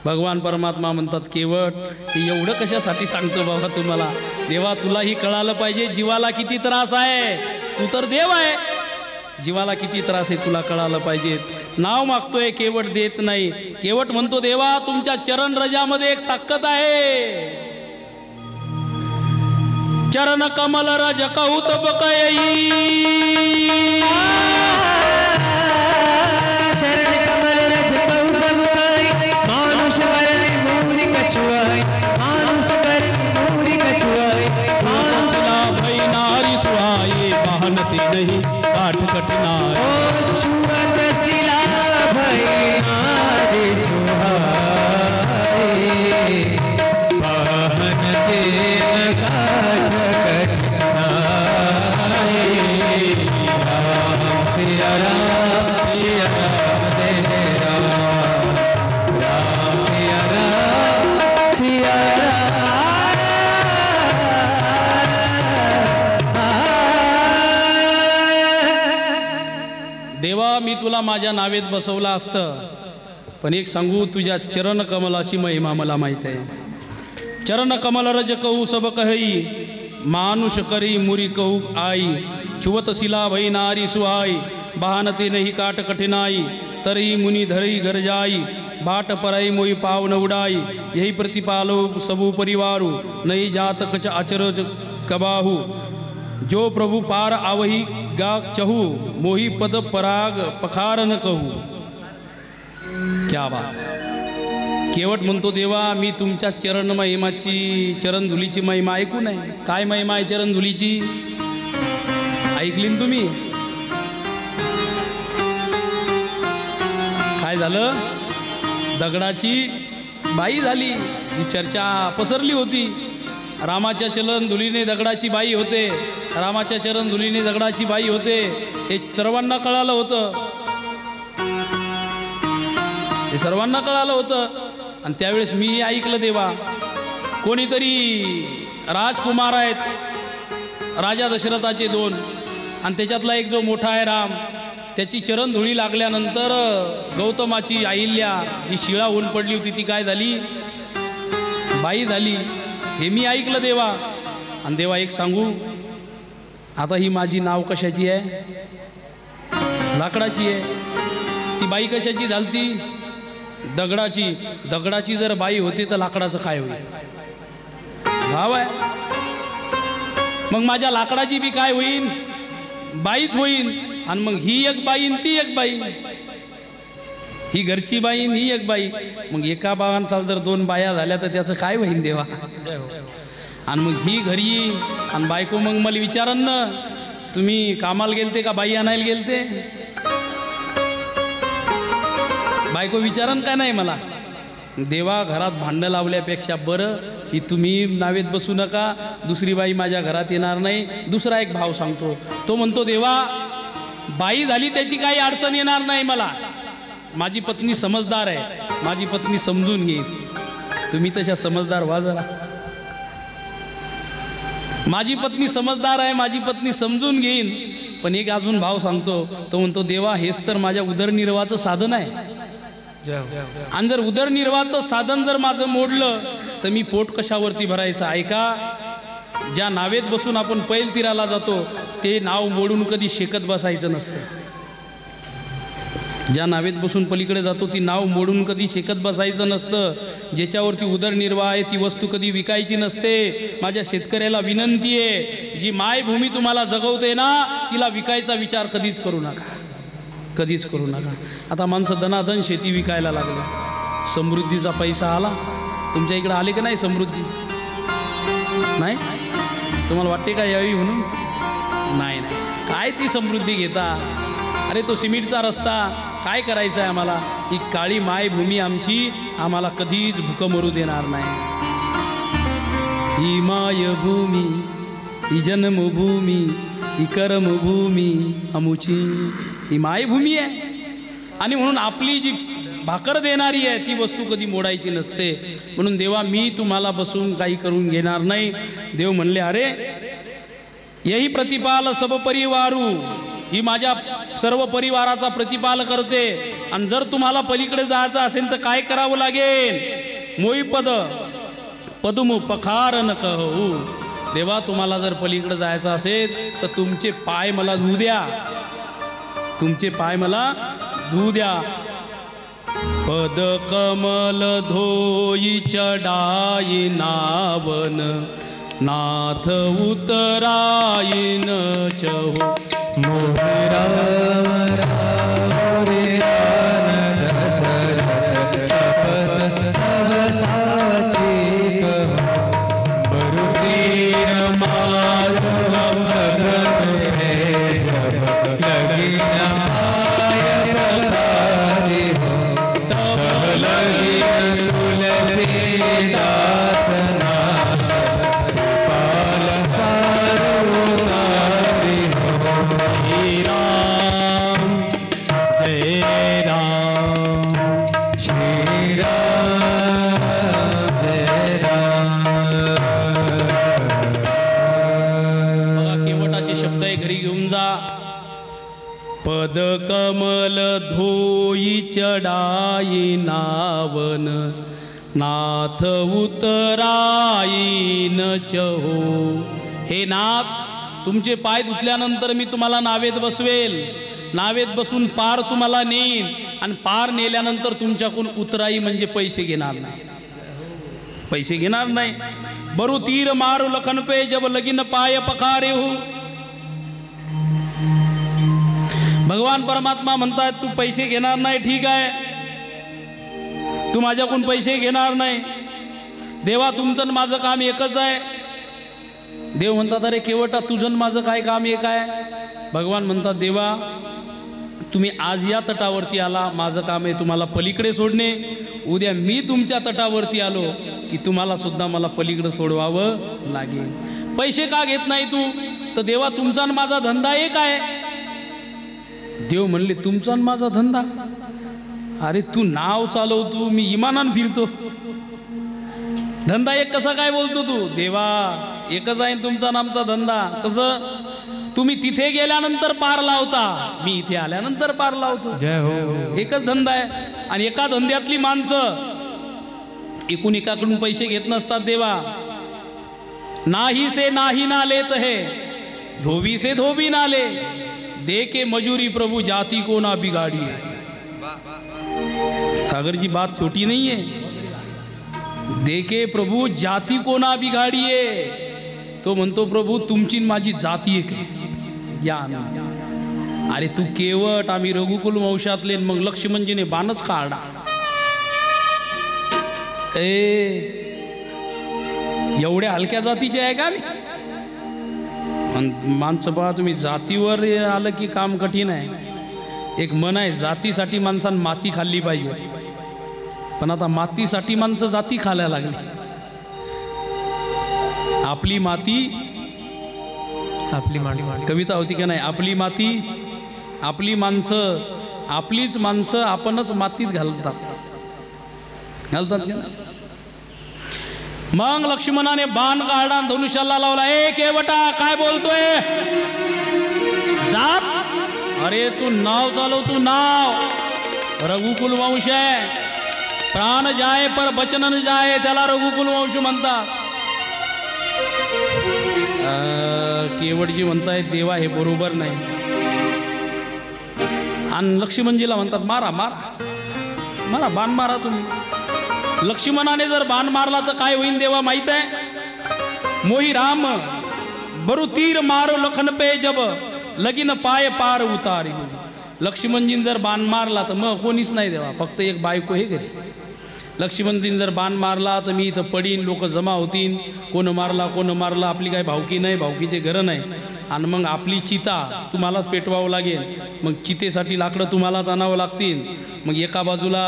भगवान परमात्मा म्हणतात, केवट एवढं कशासाठी सांगतो बाबा तुम्हाला, देवा तुलाही कळालं पाहिजे जीवाला किती त्रास आहे. तू तर देव आहे, जीवाला किती त्रास आहे तुला कळालं पाहिजे. नाव मागतोय, केवट देत नाही. केवट म्हणतो, देवा तुमच्या चरण रजामध्ये एक ताकद आहे. चरण कमल रज कहूत बकई, चरण कमल रज कहूत बकई, मानुष करनी मूरी कछुआई, मानुष करनी मूरी कछुआई. छुवतसिला भई नारी सुहाई, बहनती नहीं काठ कठिनाई. छुवतसिला भई नारी सुहाई, बहनती न काठ देवा मी तुला माझ्या नावेत बसवलं असतं, पण एक सांगू, तुझ्या चरण कमलाची महिमा मला माहीत आहे. चरण कमल रज कहू सब कहई, मानुष करी मुरी कहू आई. छुवतसिला भई नारी सुहाई, बहानते नहीं काट कठिनाई. तरी मुनि धरई घर जाई, बाट परई मोई पाव न उड़ाई. यही प्रतिपालो सबु परिवारु, नहीं जात कच अचरज कबाहू. जो प्रभु पार आवही गा चहू, मोही पद पराग पखार न कहू. क्या बात. केवट म्हणतो, देवा मी तुमच्या चरण महिमाची, चरण धुलीची महिमा ऐकू नये. काय महिमा आहे चरण धुलीची, ऐकली ना तुम्ही. काय झालं, दगडाची बाई झाली. ही चर्चा पसरली होती. रामाच्या चरण धुलीने दगडाची बाई होते, रामाच्या चरण धुलीने दगडाची बाई होते, हे सर्वांना कळालं होतं, हे सर्वांना कळालं होतं. आणि त्यावेळेस मी ऐकलं देवा, कोणीतरी राजकुमार आहेत, राजा दशरथाचे 2, आणि त्याच्यातला एक जो मोठा आहे राम, त्याची चरणधुळी लागल्यानंतर गौतमाची अहिल्या जी शिळा होऊन पडली होती ती काय झाली, बाई झाली. हे मी ऐकलं देवा. आणि देवा एक सांगू, आता ही माझी नाव कशाची आहे, लाकडाची आहे. ती बाई कशाची झालती, दगडाची जर बाई होती तर लाकडाचं काय होईल? भाव आहे. मग माझ्या लाकडाची बी काय होईल? बाईच होईल. आणि मग ही एक बाई आणि ती एक बाई, ही घरची बाई आणि ही एक बाई. मग एका बाबांचा जर 2 बाया झाल्या तर त्याचं काय होईल देवा? आणि मग ही घरी आणि बायको मग मला विचारन ना, तुम्ही कामाला गेलते का बाई आणायला गेलते? बायको विचारन का नाही मला? देवा घरात भांडणं लावल्यापेक्षा बरं की तुम्ही नावेत बसू नका, दुसरी बाई माझ्या घरात येणार नाही. दुसरा एक भाव सांगतो, तो म्हणतो देवा बाई झाली त्याची काही अडचण येणार नाही मला, माझी पत्नी समजदार आहे, माझी पत्नी समजून घेईल. तुम्ही तशा समजदार व्हा जरा. माझी पत्नी समजदार आहे, माझी पत्नी समजून घेईन. पण एक अजून भाव सांगतो, तो म्हणतो देवा हेच तर माझ्या उदरनिर्वाहाचं साधन आहे. आणि जर उदरनिर्वाहाचं साधन जर माझं मोडलं तर मी पोट कशावरती भरायचं? ऐका, ज्या नावेत बसून आपण पैल तीराला जातो ते नाव मोडून कधी शेकत बसायचं नसतं. ज्या नावेत बसून पलीकडे जातो ती नाव मोडून कधी शेकत बसायचं नसतं. ज्याच्यावरती उदरनिर्वाह आहे ती वस्तू कधी विकायची नसते. माझ्या शेतकऱ्याला विनंती आहे, जी मायभूमी तुम्हाला जगवते ना तिला विकायचा विचार कधीच करू नका, कधीच करू नका. आता माणसं दनादन शेती विकायला लागले. समृद्धीचा पैसा आला. तुमच्या इकडे आले का नाही समृद्धी? नाही? तुम्हाला वाटते का यावी म्हणून? नाही नाही. काय ती समृद्धी घेता? अरे तो सिमेंटचा रस्ता काय करायचा आहे आम्हाला? ही काळी मायभूमी आमची आम्हाला कधीच भूक मरू देणार नाही. ही मायभूमी, ही जन्मभूमी, ही कर्मभूमी आमुची, ही मायभूमी आहे. आणि म्हणून आपली जी भाकर देणारी आहे ती वस्तू कधी मोडायची नसते. म्हणून देवा मी तुम्हाला बसून काही करून घेणार नाही. देव म्हणले अरे यही प्रतिपाल सब परिवारू, ही माझ्या सर्व परिवाराचा प्रतिपाल करते. आणि जर तुम्हाला पलीकडे जायचं असेल तर काय करावं लागेल? मोई पद पदुम पखार न कहू. देवा तुम्हाला जर पलीकडे जायचं असेल तर तुमचे पाय मला धुऊ द्या, तुमचे पाय मला धुऊ द्या. पद कमल धोई चढाई नावन, नाथ उतराईन चहु. मोहरा रे दशरथ शपथ सहसाची बरुतीर मारू भगत है जब लगीन पाय प्रकारे हो, तब लगीन तुलसी दासना पाल पारू तारी हो. श्री राम जय राम, श्री राम जय राम. बघा केवटाचे शब्द आहे, घरी घेऊन जा. पद कमल धोई चढाई नावन, नाथ उतराईन चहो. हे नाथ तुमचे पाय धुतल्यानंतर मी तुम्हाला नावेत बसवेल, नावेत बसून पार तुम्हाला नेईन. आणि पार नेल्यानंतर तुमच्याकडून उतराई म्हणजे पैसे घेणार नाही, पैसे घेणार नाही. बरु तीर मारू लखन पे जब लगीन पाय पखारे हो. भगवान परमात्मा म्हणतात तू पैसे घेणार नाही, ठीक आहे, तू माझ्याकडून पैसे घेणार नाही. देवा तुमचं आणि माझं काम एकच आहे. देव म्हणतात अरे केवटा तुझं आणि माझं काय काम एक आहे? भगवान म्हणतात देवा तुम्ही आज या तटावरती आला, माझं काम आहे तुम्हाला पलीकडे सोडणे. उद्या मी तुमच्या तटावरती आलो की तुम्हाला सुद्धा मला पलीकडे सोडवावं लागेल. पैसे का घेत नाही तू? तर देवा तुमचा आणि माझा धंदा एक आहे. देव म्हणले तुमचा आणि माझा धंदा? अरे तू नाव चालवतो, मी इमानान फिरतो, धंदा एक कसा काय बोलतो तू? देवा एकच आहे तुमचा आणि आमचा धंदा. कसं? तुम्ही तिथे गेल्यानंतर पार लावता, मी इथे आल्यानंतर पार लावतो. जय हो. एकच धंदा आहे. आणि एका धंद्यातली माणसं एकूण एकाकडून पैसे घेत नसतात. देवा नाही से नाही ना लेत है, धोबी से धोबी ना ले, दे के मजूरी प्रभु जाती को ना बिगाड़ी. सागर जी बात छोटी नहीं है. देखे प्रभू जाती कोणा बिघाडीये. तो म्हणतो प्रभू तुमची न माझी जाती एक आहे. या ना. अरे तू केवट आम्ही रघुकुल वंशातले. मग लक्ष्मणजीने बाणच काढला. एवढ्या हलक्या जातीचे आहे का? माणसं पहा तुम्ही, जातीवर आलं की काम कठीण आहे. एक मन आहे, जातीसाठी माणसानं माती खाल्ली पाहिजे, पण आता मातीसाठी माणसं जाती खायला लागली. आपली माती आपली माणसं, कविता होती का नाही? आपली माती आपली माणसं, आपलीच माणसं आपणच मातीत घालतात का? मग लक्ष्मणाने बाण काढला, धनुष्याला लावला. केवटा काय बोलतोय? जात. अरे तू नाव चालव, तू नाव. रघुकुल वंश आहे. प्राण जाय पर बचन न जाय, त्याला रघुकुल वंश म्हणतात. केवटजी म्हणतायत देवा हे बरोबर नाही. आणि लक्ष्मणजीला म्हणतात मारा मारा मारा, बाण मारा तुम्ही. लक्ष्मणाने जर बाण मारला तर काय होईल देवा माहित आहे? मोही राम बरु तीर मारो लखन पे जब लगीन पाय पार उतारी. लक्ष्मणजीने जर बाण मारला तर मग कोणीच नाही देवा, फक्त एक बायको हे घरी. लक्ष्मणजीने जर बाण मारला तर मी इथं पडीन, लोक जमा होतील. कोण मारला आपली काय भावकी नाही, भावकीचे घरं नाही. आणि मग आपली चिता तुम्हालाच पेटवावं लागेल. मग चितेसाठी लाकडं तुम्हालाच आणावं लागतील. मग एका बाजूला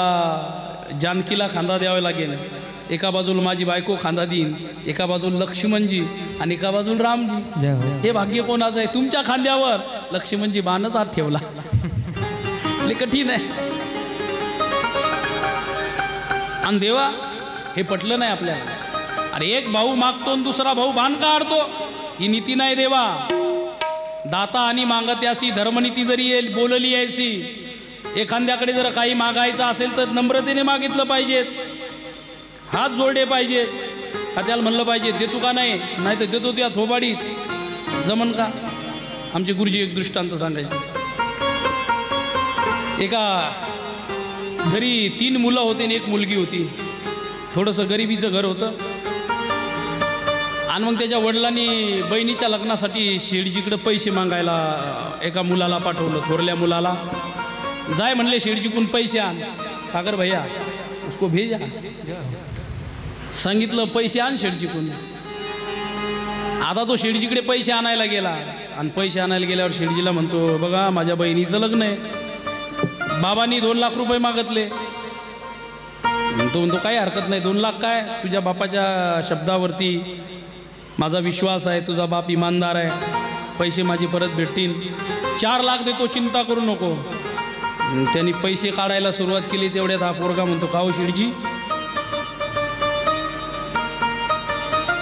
जानकीला खांदा द्यावा लागेल, एका बाजूला माझी बायको खांदा देईन, एका बाजूला लक्ष्मणजी आणि एका बाजूला रामजी. हे भाग्य कोणाचं आहे? तुमच्या खांद्यावर. लक्ष्मणजी बाणच हात ठेवला. लय कठीण आहे. आणि देवा हे पटलं नाही आपल्याला. अरे एक भाऊ मागतो आणि दुसरा भाऊ बाण काढतो, ही नीती नाही देवा. दाता आणि मागत्यासी धर्मनीती जरी बोलली यायची. एखाद्याकडे जर काही मागायचं असेल तर नम्रतेने मागितलं पाहिजे, हात जोडले पाहिजेत. का त्याला म्हणलं पाहिजे देतो का नाही, नाही तर देतो त्या थोबाडीत. जमन का? आमचे गुरुजी एक दृष्टांत सांगायचे. एका घरी 3 मुलं होते आणि 1 मुलगी होती. थोडंसं गरिबीचं घर होतं. आणि मग त्याच्या वडिलांनी बहिणीच्या लग्नासाठी शेडजीकडे पैसे मागायला एका मुलाला पाठवलं, थोरल्या मुलाला. जाय म्हणले शेडजीकडून पैसे आण. सागर भैया उसको भेजा. सांगितलं पैसे आण शेडजीकडून. आता तो शेडजीकडे पैसे आणायला गेला. आणि पैसे आणायला गेल्यावर शेडजीला म्हणतो बघा माझ्या बहिणीचं लग्न आहे, बाबांनी 2 लाख रुपये मागितले. तो म्हणतो काही हरकत नाही, 2 लाख काय, तुझ्या बापाच्या शब्दावरती माझा विश्वास आहे, तुझा बाप इमानदार आहे, पैसे माझे परत भेटतील. 4 लाख देतो, चिंता करू नको. त्यांनी पैसे काढायला सुरुवात केली. तेवढ्यात हा पोरगा म्हणतो का हो शेडजी,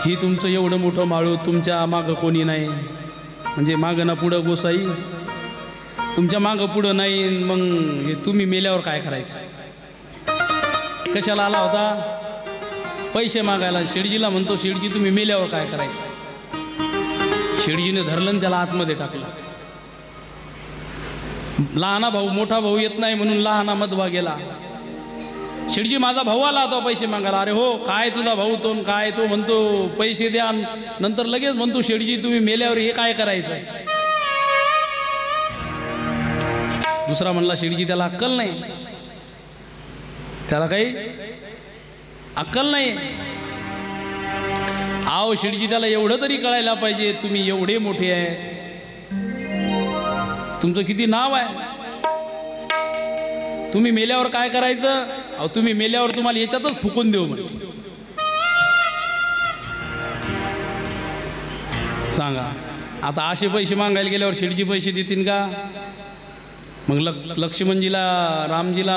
ही तुमचं एवढं मोठं माळू, तुमच्या मागं कोणी नाही, म्हणजे मागं ना पुढं गोसाई, तुमच्या मागं पुढं नाही. मग हे तुम्ही मेल्यावर काय करायचं? कशाला आला होता? पैसे मागायला. शेडजीला म्हणतो शेडजी तुम्ही मेल्यावर काय करायचं? शेडजीने धरलं आणि त्याला आतमध्ये टाकलं. लहाना भाऊ मोठा भाऊ येत नाही म्हणून लहाना मधवा गेला. शेडजी माझा भाऊ आला होता पैसे मागायला. अरे हो काय तुझा भाऊ? तो काय? तो म्हणतो पैसे द्या. नंतर लगेच म्हणतो शेडजी तुम्ही मेल्यावर हे काय करायचं? दुसरा म्हणला शेडजी त्याला अक्कल नाही, त्याला काही अक्कल नाही. आओ शेडजी त्याला एवढं तरी कळायला पाहिजे तुम्ही एवढे मोठे आहे, तुमचं किती नाव आहे, तुम्ही मेल्यावर काय करायचं? अहो तुम्ही मेल्यावर तुम्हाला याच्यातच फुकून देऊ म्हणजे. सांगा आता असे पैसे मागायला गेल्यावर शेडजी पैसे देतील का? मग लक्ष्मणजीला रामजीला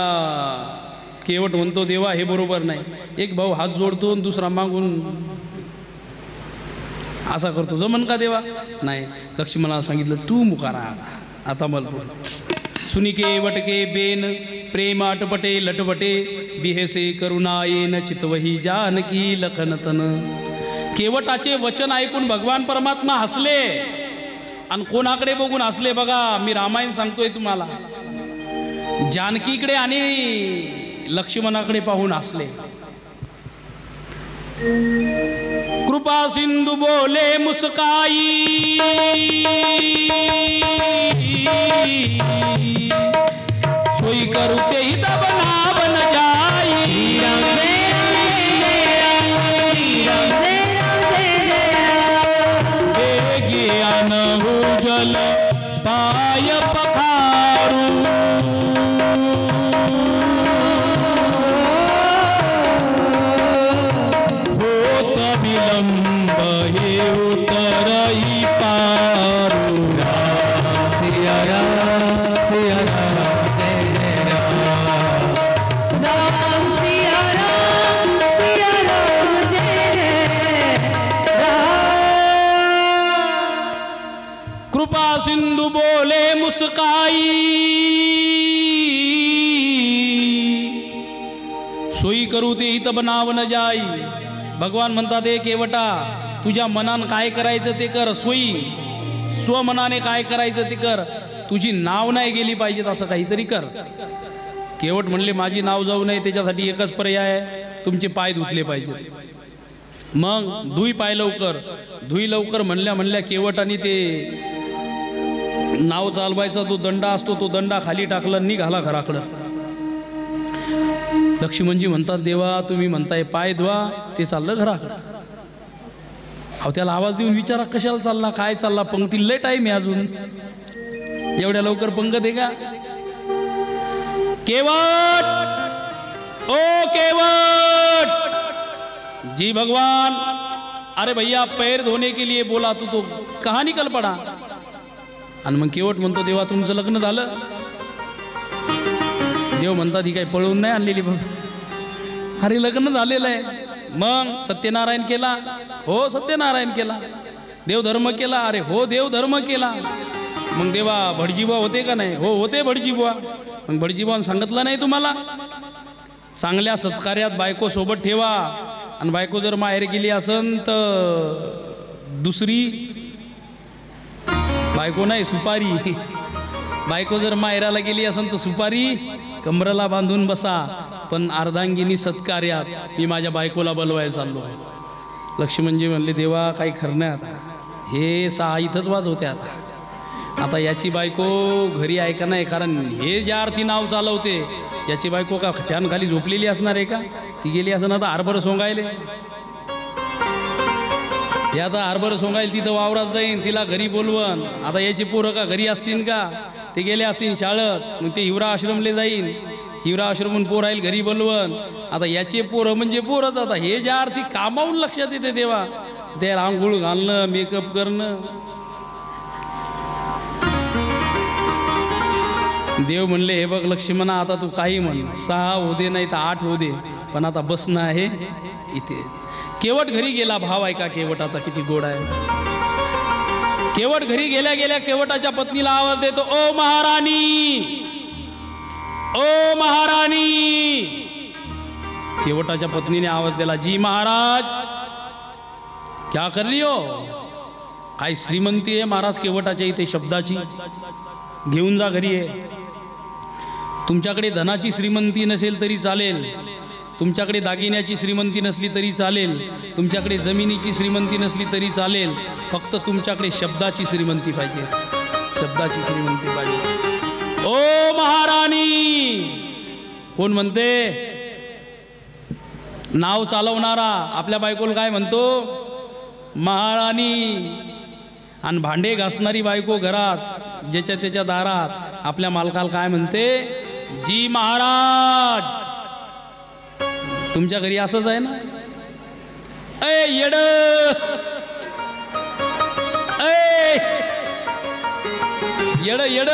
केवट म्हणतो देवा हे बरोबर नाही. एक भाऊ हात जोडतो आणि दुसरा मागून असा करतो, जमन का देवा? नाही. लक्ष्मणाला सांगितलं तू मुकारा आता मला बोल. सुनिके वटके बेन प्रेम अटपटे लटपटे बिहेसे करुणायेन चितवही जानकी लखनतन. केवटाचे वचन ऐकून भगवान परमात्मा हसले आणि कोणाकडे बघून हसले बघा. मी रामायण सांगतोय तुम्हाला. जानकीकडे आणि लक्ष्मणाकडे पाहून हसले. कृपा सिंधू बोले मुस्काई, सोई करू ते ही तब नाव न जाई. ज्ञान उजल पाय पखारू, होत विलंब हे उतरई पारू. सिया राम सिया राम जय जय राम. राम सिया राम जय जय राम. कृपा सिंधू बोले मुस्काई, सोयी करू ते हित बनाव न जाई. भगवान म्हणतात हे केवटा, तुझ्या मनान काय करायचं ते कर, सोयी स्वमनाने काय करायचं ते कर, तुझी नाव नाही गेली पाहिजेत असं काहीतरी कर. केवट म्हणले माझी नाव जाऊ नये त्याच्यासाठी एकच पर्याय आहे, तुमचे पाय धुतले पाहिजेत. मग धुई पाय लवकर, धुई लवकर म्हणल्या केवटाने ते नाव चालवायचा जो दंडा असतो तो दंडा खाली टाकला, निघाला घराकडं. लक्ष्मणजी म्हणतात देवा तुम्ही म्हणताय पाय धुवा, ते चाललं घराकडं. अहो त्याला आवाज देऊन विचारा कशाला चालला, काय चालला, पंक्ती लय टाईम आहे अजून, एवढ्या लवकर पंगत आहे का. केवट ओ केवट, जी भगवान, अरे भैया पैर धोने के लिए बोला तू तो कहाँ निकल पडा. आणि मग केवट म्हणतो देवा तुमचं लग्न झालं. देव म्हणतात ही काही पळवून नाही आणलेली बघ, अरे लग्न झालेलं आहे. मग सत्यनारायण केला, हो सत्यनारायण केला. देव धर्म केला, अरे हो देव धर्म केला. मग देवा भटजीबुवा होते का नाही, हो होते भटजीबुवा. मग भटजीबुवा सांगितलं नाही तुम्हाला, चांगल्या सत्कार्यात बायको सोबत ठेवा. आणि बायको जर माहेर गेली असन तर दुसरी बायको नाही सुपारी, बायको जर माहेराला गेली असन तर सुपारी कमराला बांधून बसा, पण अर्धांगिनी सत्कार्यात मी माझ्या बायकोला बोलवायला चाललो. लक्ष्मणजी म्हणले देवा काही खरं नाही आता, हे 6 इथंच वाद होते. आता याची बायको घरी आहे का नाही, कारण हे ज्या अर्थी नाव चालवते याची बायको का फॅन खाली झोपलेली असणार आहे का, ती गेली असं आता हरभर सोंगायले. हे आता हरभर सोंगायला तिथं वावरात जाईन, तिला घरी बोलवन. आता याची पोरं का घरी असतील का, ते गेले असतील शाळेत, मग ते हिवरा आश्रमले जाईन, हिवरा आश्रमून पोर राहील घरी बोलवन. आता याचे पोरं म्हणजे पोरच. आता हे ज्या अर्थी कामावून लक्षात येते देवा, ते आंघोळ घालणं, मेकअप करणं. देव म्हणले हे बघ लक्ष्मणा, आता तू काही म्हण, 6 होऊ दे नाही तर 8 होऊ दे, पण आता बसणं आहे इथे. केवट घरी गेला. भाव ऐका केवटाचा किती गोड आहे. केवट घरी गेल्या गेल्या केवटाच्या पत्नीला आवाज देतो, ओ महाराणी, ओ महाराणी. केवटाच्या पत्नीने आवाज दिला, जी महाराज क्या कर रही हो. काय श्रीमंती आहे महाराज केवटाच्या इथे शब्दाची, घेऊन जा घरी आहे. तुमच्याकडे धनाची श्रीमंती नसेल तरी चालेल, तुमच्याकडे दागिन्याची श्रीमंती नसली तरी चालेल, तुमच्याकडे जमिनीची श्रीमंती नसली तरी चालेल, फक्त तुमच्याकडे शब्दाची श्रीमंती पाहिजे, शब्दाची श्रीमंती पाहिजे. ओ महाराणी. कोण म्हणते, नाव चालवणारा आपल्या बायकोला काय म्हणतो, महाराणी. आणि भांडे घासणारी बायको घरात ज्याच्या त्याच्या दारात आपल्या मालकाला काय म्हणते, जी महाराज. तुमच्या घरी असंच आहे ना, ए येड, ए येड येड.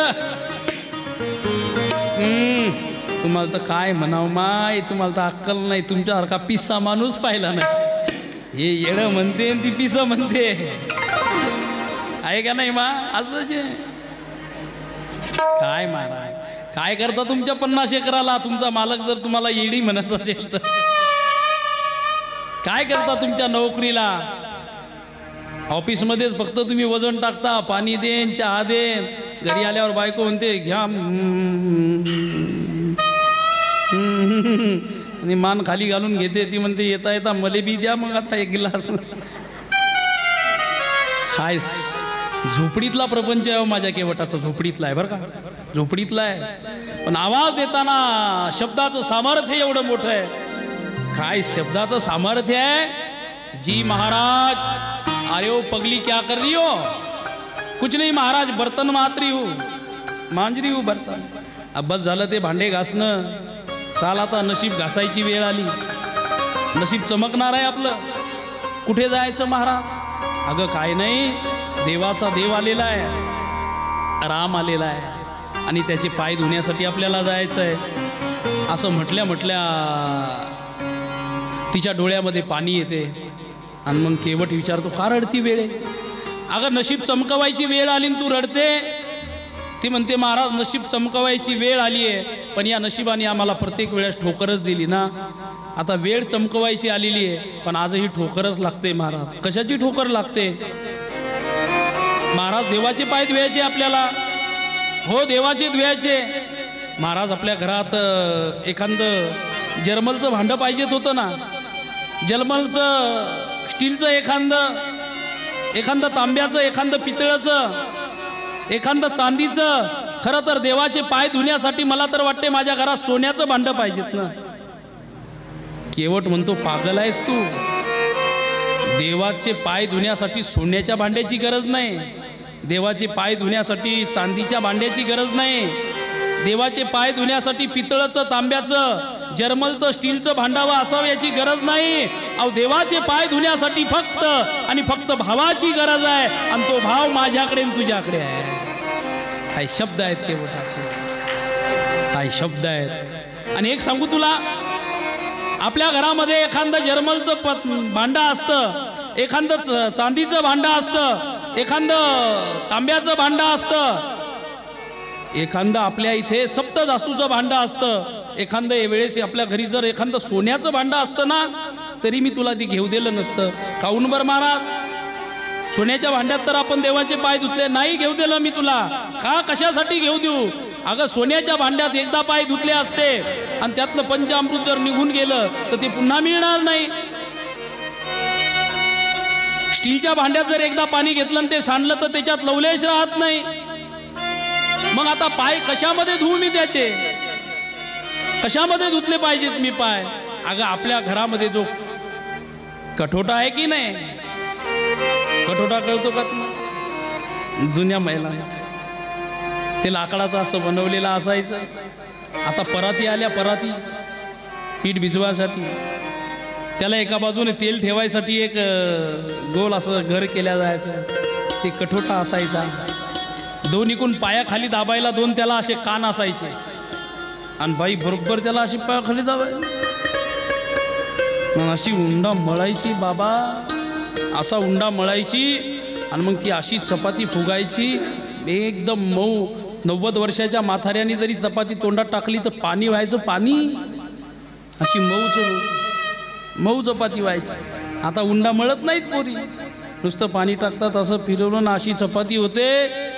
तुम्हाला तर काय म्हणावं माय, तुम्हाला तर अक्कल नाही, तुमच्यासारखा पिस्सा माणूस पाहिला नाही. हे येड म्हणते आणि ती पिसा म्हणते, आहे का नाही मा. असंच काय महाराज, काय करता तुमच्या 50 एकराला. तुमचा मालक जर तुम्हाला येडी म्हणत असेल तर काय करता तुमच्या नोकरीला. ऑफिसमध्येच फक्त तुम्ही वजन टाकता, पाणी देन, चहा देन. घरी आल्यावर बायको म्हणते घ्या आणि मान खाली घालून घेते. ती म्हणते येता येता मले बी द्या मग आता एक गिलास. काय झोपडीतला प्रपंच आहे माझ्या केवटाचा, झोपडीतला आहे बरं का, झोपडीतला आहे. पण आवाज देताना शब्दाचं सामर्थ्य एवढं मोठं आहे. काय शब्दाचं सामर्थ्य आहे. जी महाराज अरे ओ पगली क्या कर रही हो. कुछ नहीं महाराज बर्तन मात्री हूँ, मांजरी हूँ बर्तन. अब बस झालं ते भांडे घासणं. चाल आता नशीब घासायची वेळ आली. नशीब चमकणार आहे आपलं. कुठे जायचं महाराज. अगं काय नाही, देवाचा देव आलेला आहे, राम आलेला आहे आणि त्याचे पाय धुण्यासाठी आपल्याला जायचं आहे. असं म्हटल्या म्हटल्या तिच्या डोळ्यामध्ये पाणी येते आणि मग केवट विचारतो का रडती वेळ आहे. अगं नशीब चमकवायची वेळ आली आणि तू रडते. ती म्हणते महाराज नशीब चमकवायची वेळ आली आहे, पण या नशिबाने आम्हाला प्रत्येक वेळेस ठोकरच दिली ना. आता वेळ चमकवायची आलेली आहे, पण आजही ठोकरच लागते महाराज. कशाची ठोकर लागते महाराज. देवाचे पाय धुवायचे आपल्याला. हो देवाचे धुवायचे महाराज. आपल्या घरात एखादं जर्मलचं भांडं पाहिजेत होतं ना. जर्मलचं, स्टीलचं, एखादं तांब्याचं, एखादं पितळाचं, एखादं चांदीचं. खरं तर देवाचे पाय धुण्यासाठी मला तर वाटते माझ्या घरात सोन्याचं भांडं पाहिजेत ना. केवट म्हणतो पागल आहेस तू. देवाचे पाय धुण्यासाठी सोन्याच्या भांड्याची गरज नाही. देवाचे पाय धुण्यासाठी चांदीच्या भांड्याची गरज नाही. देवाचे पाय धुण्यासाठी पितळाचं, तांब्याचं, जर्मलचं, स्टीलचं भांडावं असावं याची गरज नाही. अहो देवाचे पाय धुण्यासाठी फक्त आणि फक्त भावाची गरज आहे, आणि तो भाव माझ्याकडे आणि तुझ्याकडे आहे. काय शब्द आहेत केवटाचे, काय शब्द आहेत. आणि एक सांगू तुला, आपल्या घरामध्ये एखादं जर्मलचं भांडं असतं, एखादं चांदीचं भांडं असतं, एखादं तांब्याचं भांडं असतं, एखादं आपल्या इथे सप्तधातूचं भांडं असतं, एखादं वेळेस आपल्या घरी जर एखादं सोन्याचं भांडं असतं ना, तरी मी तुला ती घेऊ दिलं नसतं. काहून बरं महाराज. सोन्याच्या भांड्यात तर आपण देवाचे पाय धुतले नाही, घेऊ दिलं मी तुला. का कशासाठी घेऊ देऊ. अगं सोन्याच्या भांड्यात एकदा पाय धुतले असते आणि त्यातलं पंचामृत जर निघून गेलं तर ते पुन्हा मिळणार नाही. स्टीलच्या भांड्यात जर एकदा पाणी घेतलं आणि ते सांडलं तर त्याच्यात लवलेश राहत नाही. मग आता पाय कशामध्ये धुवू मी त्याचे. कशामध्ये धुतले पाहिजेत मी पाय. अगं आपल्या घरामध्ये जो कठोटा आहे की नाही, कठोटा कळतो का तुम्हाला. जुन्या महिला ते लाकडाचं असं बनवलेलं असायचं. आता पराती आल्या, पराती पीठ भिजवायसाठी. त्याला एका बाजूने तेल ठेवायसाठी एक गोल असं घर केल्या जायचं. ते कठोटा असायचा. दोन्हीकून पायाखाली दाबायला दोन त्याला असे कान असायचे आणि बाई बरोबर त्याला अशी पायाखाली दाबायची. मग अशी उंडा मळायची बाबा, असा उंडा मळायची आणि मग ती अशी चपाती फुगायची एकदम मऊ. 90 वर्षाच्या म्हाताऱ्याने जरी चपाती तोंडात टाकली तर पाणी व्हायचं, पाणी. अशी मऊ चपाती व्हायची. आता उंडा मळत नाहीत पोरी, नुसतं पाणी टाकतात. असं फिरवलं ना अशी चपाती होते.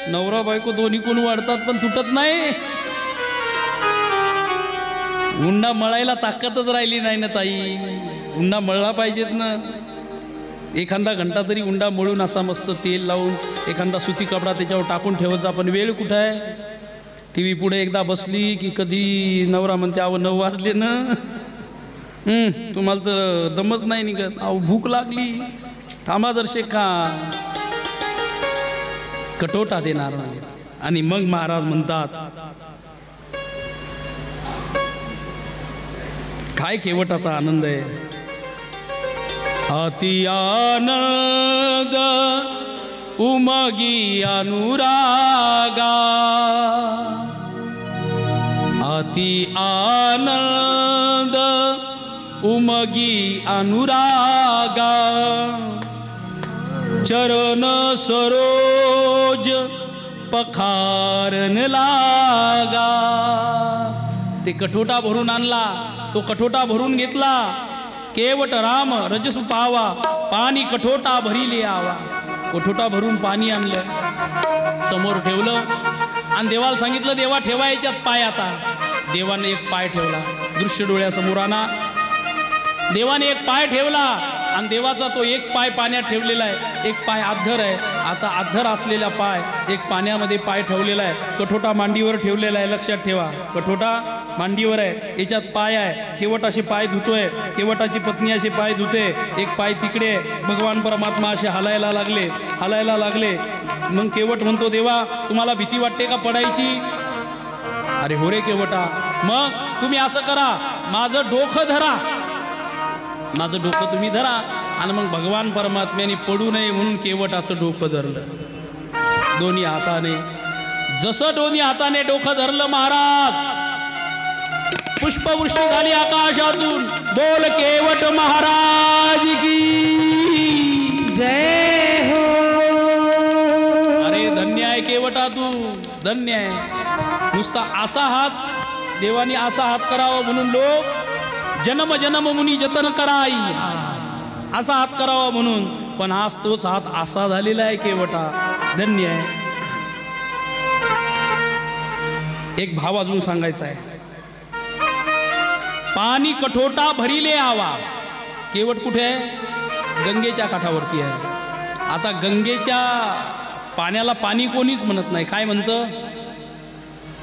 नवरा बायको दोन्ही कोण वाढतात पण तुटत नाही. उंडा मळायला ताकदच राहिली नाही ना ताई. उंडा मळला पाहिजेत ना. एखादा घंटा तरी उंडा मळून असा मस्त तेल लावून एखादा सुती कपडा त्याच्यावर टाकून ठेवायचा. पण वेळ कुठं आहे. टी व्ही पुढे एकदा बसली की कधी नवरा म्हणते अहो 9 वाजले ना, तुम्हाला तर दमच नाही निघत. अहो भूक लागली, थांबा जरशे खा. कटोटा देणार नाही. आणि मग महाराज म्हणतात काय केवटाचा आनंद आहे. अति आनंद उमगी अनुरागा, अति आनंद उमगी अनुरागा, चरण सरोज पखारन लागा. ते कठोटा भरून आणला. तो कठोटा भरून घेतला. केवट राम रजसु पावा, पाणी कठोटा भरिले आवा. कठोटा भरून पाणी आणलं, समोर ठेवलं आणि देवाला सांगितलं देवा ठेवा याच्यात पाय. आता देवाने एक पाय ठेवला, दृश्य डोळ्यासमोर आणा. देवाने एक पाय ठेवला आणि देवाचा तो एक पाय पाण्यात ठेवलेला आहे, एक पाय आद्धर आहे. आता आद्धर असलेला पाय एक पाण्यामध्ये पाय ठेवलेला आहे, कठोटा मांडीवर ठेवलेला आहे. लक्षात ठेवा, कठोटा मांडीवर आहे, याच्यात पाय आहे. केवट असे पाय धुतोय, केवटाची पत्नी असे पाय धुते, एक पाय तिकडे. भगवान परमात्मा असे हालायला लागले. मग केवट म्हणतो, देवा तुम्हाला भीती वाटते का पडायची? अरे हो रे केवटा, मग तुम्ही असं करा, माझं डोकं धरा, माझं डोकं तुम्ही धरा. आणि मग भगवान परमात्म्याने पडू नये म्हणून केवटाचं डोकं धरलं दोन्ही हाताने. जसं दोन्ही हाताने डोकं धरलं महाराज, पुष्पवृष्टी झाली आकाशातून. बोल केवट महाराज की जय हो. अरे धन्य आहे केवटा, तू धन्य आहे. नुसता असा हात देवानी असा हात करावा म्हणून लोक जन्म जन्म मुनी जतन कराई, असा हात करावा म्हणून. पण आज तोच हात असा झालेला आहे केवटा, धन्य आहे. एक भाव अजून सांगायचा आहे. पाणी कठोटा भरिले आवा. केवट कुठे आहे? गंगेच्या काठावरती आहे. आता गंगेच्या पाण्याला पाणी कोणीच म्हणत नाही. काय म्हणतं?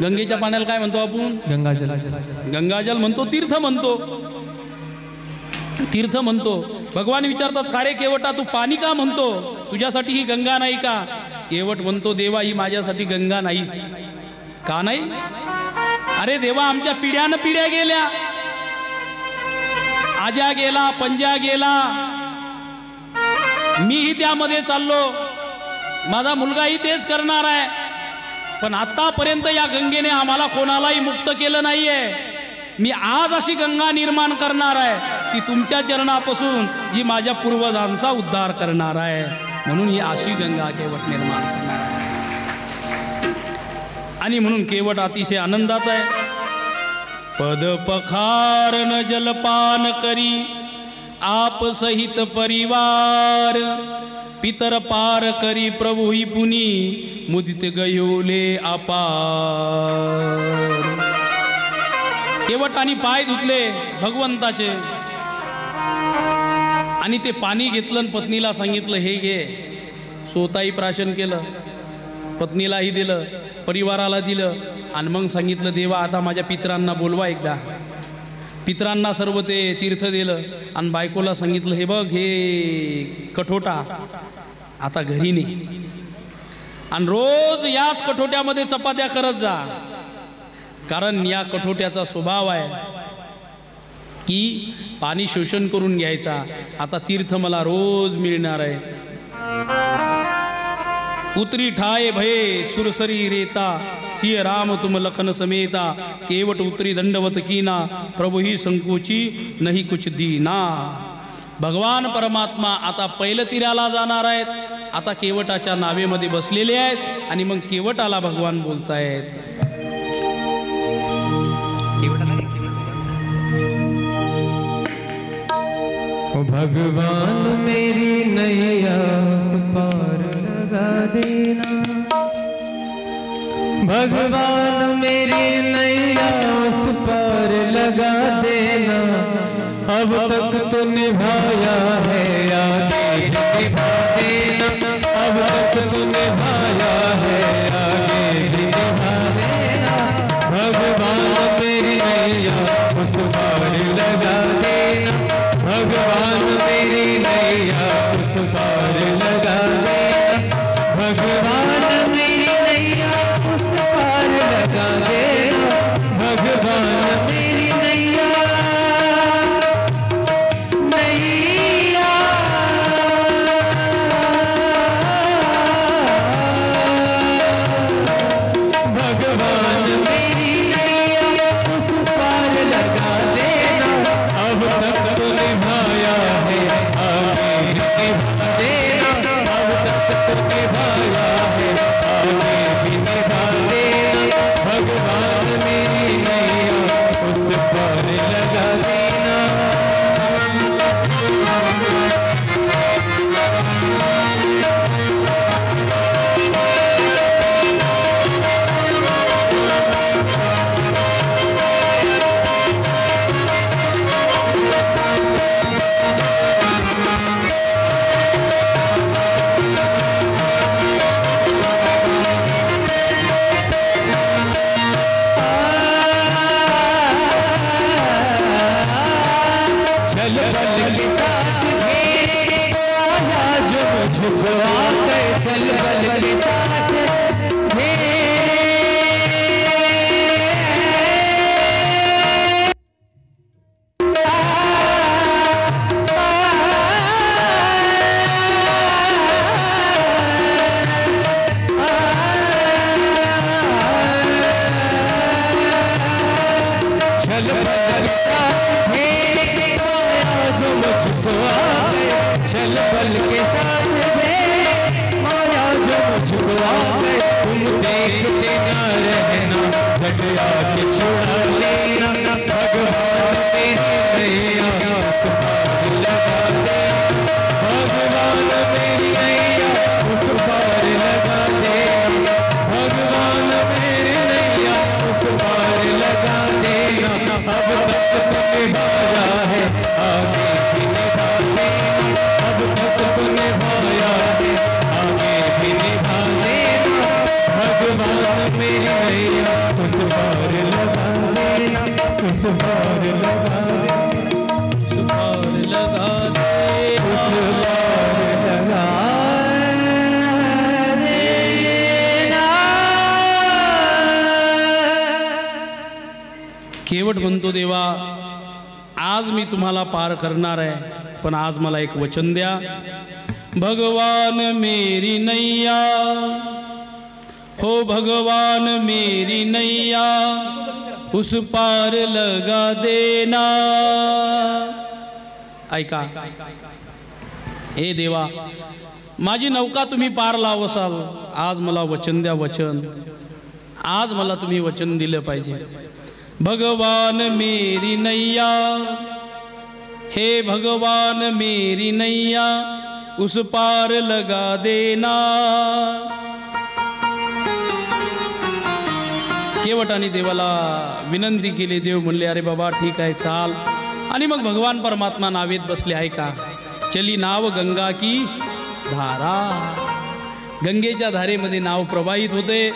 गंगेच्या पाण्याला काय म्हणतो आपण? गंगाजल. गंगाजल म्हणतो, तीर्थ म्हणतो, तीर्थ म्हणतो. भगवान विचारतात, का रे केवटा तू पाणी का म्हणतो? तुझ्यासाठी ही गंगा नाही का? केवट म्हणतो, देवा ही माझ्यासाठी गंगा नाहीच. का नाही? अरे देवा आमच्या पिढ्यानं पिढ्या गेल्या, आजा गेला, पंजा गेला, मीही त्यामध्ये चाललो, माझा मुलगाही तेच करणार आहे. पण आतापर्यंत या गंगेने आम्हाला कोणालाही मुक्त केलं नाहीये. मी आज अशी गंगा निर्माण करणार आहे, ती तुमच्या चरणापासून, जी माझ्या पूर्वजांचा उद्धार करणार आहे. म्हणून ही अशी गंगा केवट निर्माण करणार आहे. आणि म्हणून केवट अतिशय आनंदात आहे. पद पखारन जलपान करी आप सहित परिवार, पितर पार करी प्रभू ही पुनी मुदित गयोले अपार. केवटाने पाय धुतले भगवंताचे आणि ते पाणी घेतलं आणि पत्नीला सांगितलं, हे घे. स्वतःही प्राशन केलं, पत्नीलाही दिलं, परिवाराला दिलं. आणि मग सांगितलं, देवा आता माझ्या पितरांना बोलवा एकदा. पितरांना सर्व ते तीर्थ दिलं आणि बायकोला सांगितलं, हे बघ हे कठोटा आता घरी ने आणि रोज याच कठोट्यामध्ये चपात्या करत जा. कारण या कठोट्याचा स्वभाव आहे की पाणी शोषण करून घ्यायचा. आता तीर्थ मला रोज मिळणार आहे. उतरी ठाय भये सुरसरी रेता, सिय राम तुम लखन समेता, केवट उतरी दंडवत कीना, प्रभु ही संकोची नहीं कुछ दीना. भगवान परमात्मा आता पैलतीराला जाणार आहेत. आता केवटाच्या नावेमध्ये बसलेले आहेत आणि मग केवटाला भगवान बोलतायत. भगवान मेरी नैया उस पार लगा देना, भगवान मेरी नैया उस पार लगा देना. अब तक तो निभाया है आगे निभा देना, अब तक तो निभाया है आगे निभा देना. भगवान मेरी नैया उस पार लगा देना, भगवान मेरी नैया उस पार लगा देना, भगवान मेरी नैया उस पार लगा देना, भगवान मेरी नैया नैया के साथ चल बल के साथ माया जो मुझको आ गए तुम देखते न रहना झट आके छुड़ा लेना भगवान मेरी नैया उस पार लगा दे भगवान मेरी नैया उस पार लगा दे भगवान मेरी नैया उस पार लगा देना अब तक तो निभाया है आगे भी निभा देना अब तक तो निभाया है आगे भी निभा देना भगवान मेरी नैया उस पार लगा देना उस पार लगा देना उस पार लगा दे उस पार लगा देना। केवट म्हणतो देवा आज मी तुम्हाला पार करणार आहे पण आज मला एक वचन द्या भगवान मेरी नैया हो भगवान मेरी नैया उस पार लगा देना ऐका ए देवा माझी नौका तुम्ही पार लावसाल आज मला वचन द्या वचन आज मला तुम्ही वचन दिलं पाहिजे भगवान मेरी नैया हे भगवान मेरी नैया उस पार लगा देना। केवटाने देवाला विनंती केली देव म्हणले अरे बाबा ठीक आहे चाल आणि मग भगवान परमात्मा नावेत बसले आहे का चली नाव गंगा की धारा गंगेच्या धारेमध्ये नाव प्रवाहित होते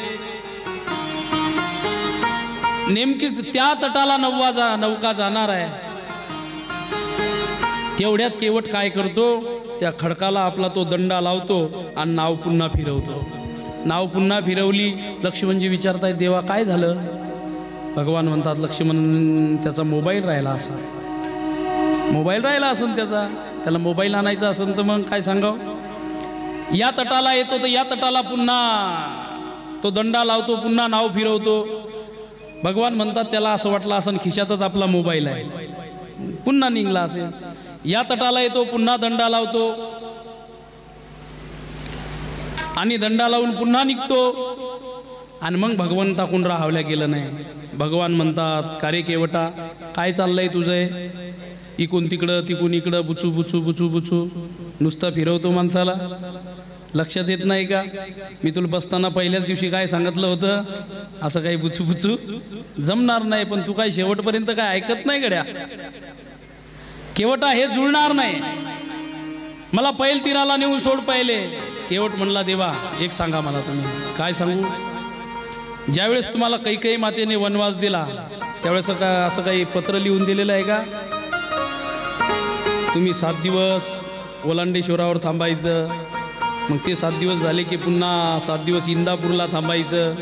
नेमकीच त्या तटाला नौका जाणार आहे तेवढ्यात केवट काय करतो त्या खडकाला आपला तो दंडा लावतो आणि नाव पुन्हा फिरवतो नाव पुन्हा फिरवली लक्ष्मणजी विचारतायत देवा काय झालं भगवान म्हणतात लक्ष्मण त्याचा मोबाईल राहिला असेल त्याला मोबाईल आणायचा असेल तर मग काय सांगावं या तटाला येतो तर या तटाला पुन्हा तो दंडा लावतो पुन्हा नाव फिरवतो भगवान म्हणतात त्याला असं वाटलं असं खिशातच आपला मोबाईल आहे पुन्हा निघला असेल या तटाला येतो पुन्हा दंडा लावतो आणि दंडा लावून पुन्हा निघतो आणि मग भगवंताकडून राहावल्या गेलं नाही भगवान म्हणतात का रे केवटा काय चाललंय तुझं इकून तिकडं तिकून इकडं बुचू बुचू बुचू बुचू नुसतं फिरवतो माणसाला लक्षात येत नाही का मी तुला बसताना पहिल्याच दिवशी काय सांगितलं होतं असं काही बुचू बुचू जमणार नाही पण तू काय शेवटपर्यंत काय ऐकत नाही गड्या केवटा हे जुळणार नाही मला पैल तीराला नेऊन सोड पहिले केवट म्हणला देवा एक सांगा मला तुम्ही काय सांगू ज्यावेळेस तुम्हाला कैकेयी मातेने वनवास दिला त्यावेळेस असं काही पत्र लिहून दिलेलं आहे का तुम्ही 7 दिवस ओलांडेश्वरावर थांबायचं मग ते 7 दिवस झाले की पुन्हा 7 दिवस इंदापूरला थांबायचं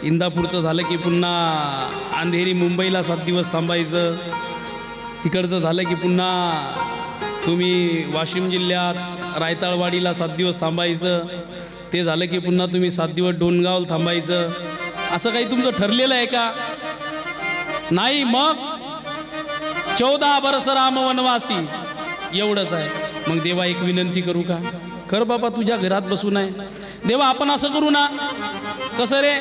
इंदापूरचं झालं की पुन्हा अंधेरी मुंबईला 7 दिवस थांबायचं तिकडचं झालं की पुन्हा तुम्ही वाशिम जिल्ह्यात रायताळवाडीला 7 दिवस थांबायचं ते झालं की पुन्हा तुम्ही 7 दिवस डोणगाव थांबायचं असं काही तुमचं ठरलेलं आहे का नाही मग 14 वर्ष राम वनवासी एवढंच आहे मग देवा एक विनंती करू का कर बाबा तुझ्या घरात बसू नये देवा आपण असं करू ना कसं रे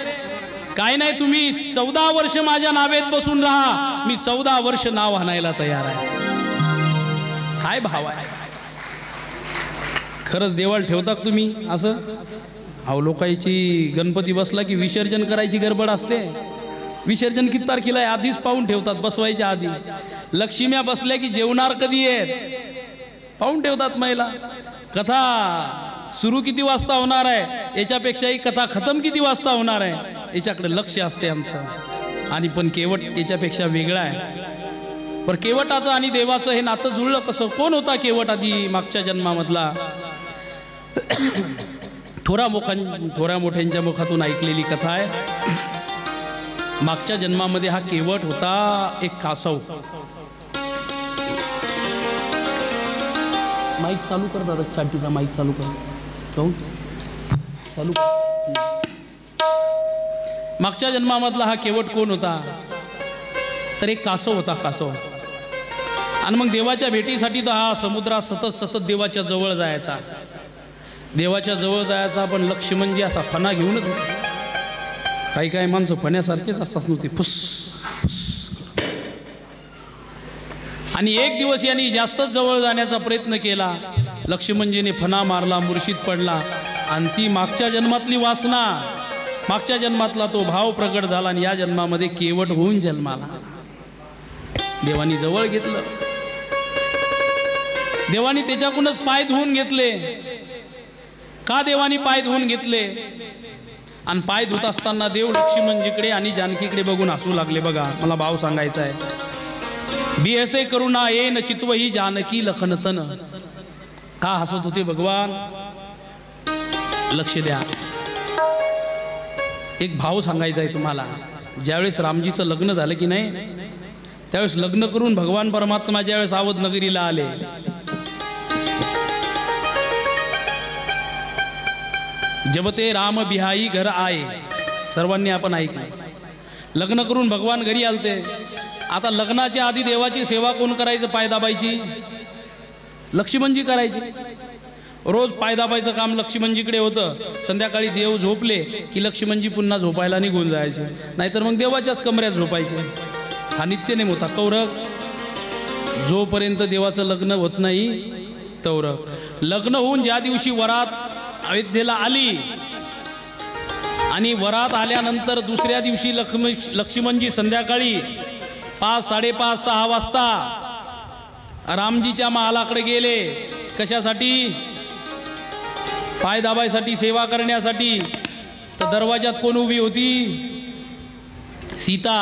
काय नाही तुम्ही 14 वर्ष माझ्या नावेत बसून राहा मी 14 वर्ष नाव हाणायला तयार आहे काय भाव आहे खरंच देवाला ठेवतात तुम्ही असं अहो लोकांची गणपती बसला की विसर्जन करायची गडबड असते विसर्जन किती तारखेला आहे आधीच पाहून ठेवतात बसवायच्या आधी लक्ष्म्या बसल्या की जेवणार कधी आहेत पाहून ठेवतात महिला कथा सुरू किती वाजता होणार आहे याच्यापेक्षाही कथा खतम किती वाजता होणार आहे याच्याकडे लक्ष असते आमचं आणि पण केवट याच्यापेक्षा वेगळा आहे पण केवटाचं आणि देवाचं हे नातं जुळलं कसं कोण होता केवट आधी मागच्या जन्मामधला थोड्या मोठ्यांच्या मुखातून ऐकलेली कथा आहे. मागच्या जन्मामध्ये हा केवट होता एक कासव. माईक चालू कर दादा, चाटीचा माईक चालू कर. चालू कर. मागच्या जन्मामधला हा केवट कोण होता तर एक कासव होता, कासव. आणि मग देवाच्या भेटीसाठी तो हा समुद्रात सतत देवाच्या जवळ जायचा. देवाच्या जवळ जायचा, पण लक्ष्य म्हणजे असा फणा घेऊनच. काही काही माणसं फण्यासारखेच असतात नव्हते, फुस फुस. आणि एक दिवस यांनी जास्तच जवळ जाण्याचा प्रयत्न केला. लक्ष्मणजीने फणा मारला, मूर्छित पडला. आणि ती मागच्या जन्मातली वासना, मागच्या जन्मातला तो भाव प्रगट झाला आणि या जन्मामध्ये केवट होऊन जन्माला. देवानी जवळ घेतलं. देवानी त्याच्याकडूनच पाय धुवून घेतले. का देवानी पाय धुवून घेतले? आणि पाय धुत असताना देव लक्ष्मणजीकडे आणि जानकीकडे बघून हसू लागले. बघा, मला भाव सांगायचा आहे. बिहसे करुणा येन चित्वही जानकी लखनतन. का हसत होते भगवान? लक्ष द्या. एक भाव सांगायचा आहे तुम्हाला. ज्यावेळेस रामजीचं लग्न झालं की नाही, त्यावेळेस लग्न करून भगवान परमात्मा ज्यावेळेस अवध नगरीला आले, जब ते राम बिहाई घर आये, सर्वांनी आपण ऐकले. लग्न करून भगवान घरी आलते. आता लग्नाच्या आधी देवाची सेवा कोण करायचं? पाय दाबायची लक्ष्मणजी करायची. रोज पाय दाबायचं काम लक्ष्मणजीकडे होतं. संध्याकाळी देव झोपले की लक्ष्मणजी पुन्हा झोपायला निघून जायचे, नाहीतर मग देवाच्याच कमऱ्यात झोपायचे. हा नित्यनेम होता. कौरव, जोपर्यंत देवाचं लग्न होत नाही तोवर. लग्न होऊन ज्या दिवशी वरात अयोध्येला आली आणि वरात आल्यानंतर दुसऱ्या दिवशी लक्ष्मणजी संध्याकाळी 5, 5:30, 6 वाजता रामजीच्या महालाकडे गेले. कशासाठी? पाय दाबायसाठी, सेवा करण्यासाठी. तर दरवाजात कोण उभी होती? सीता.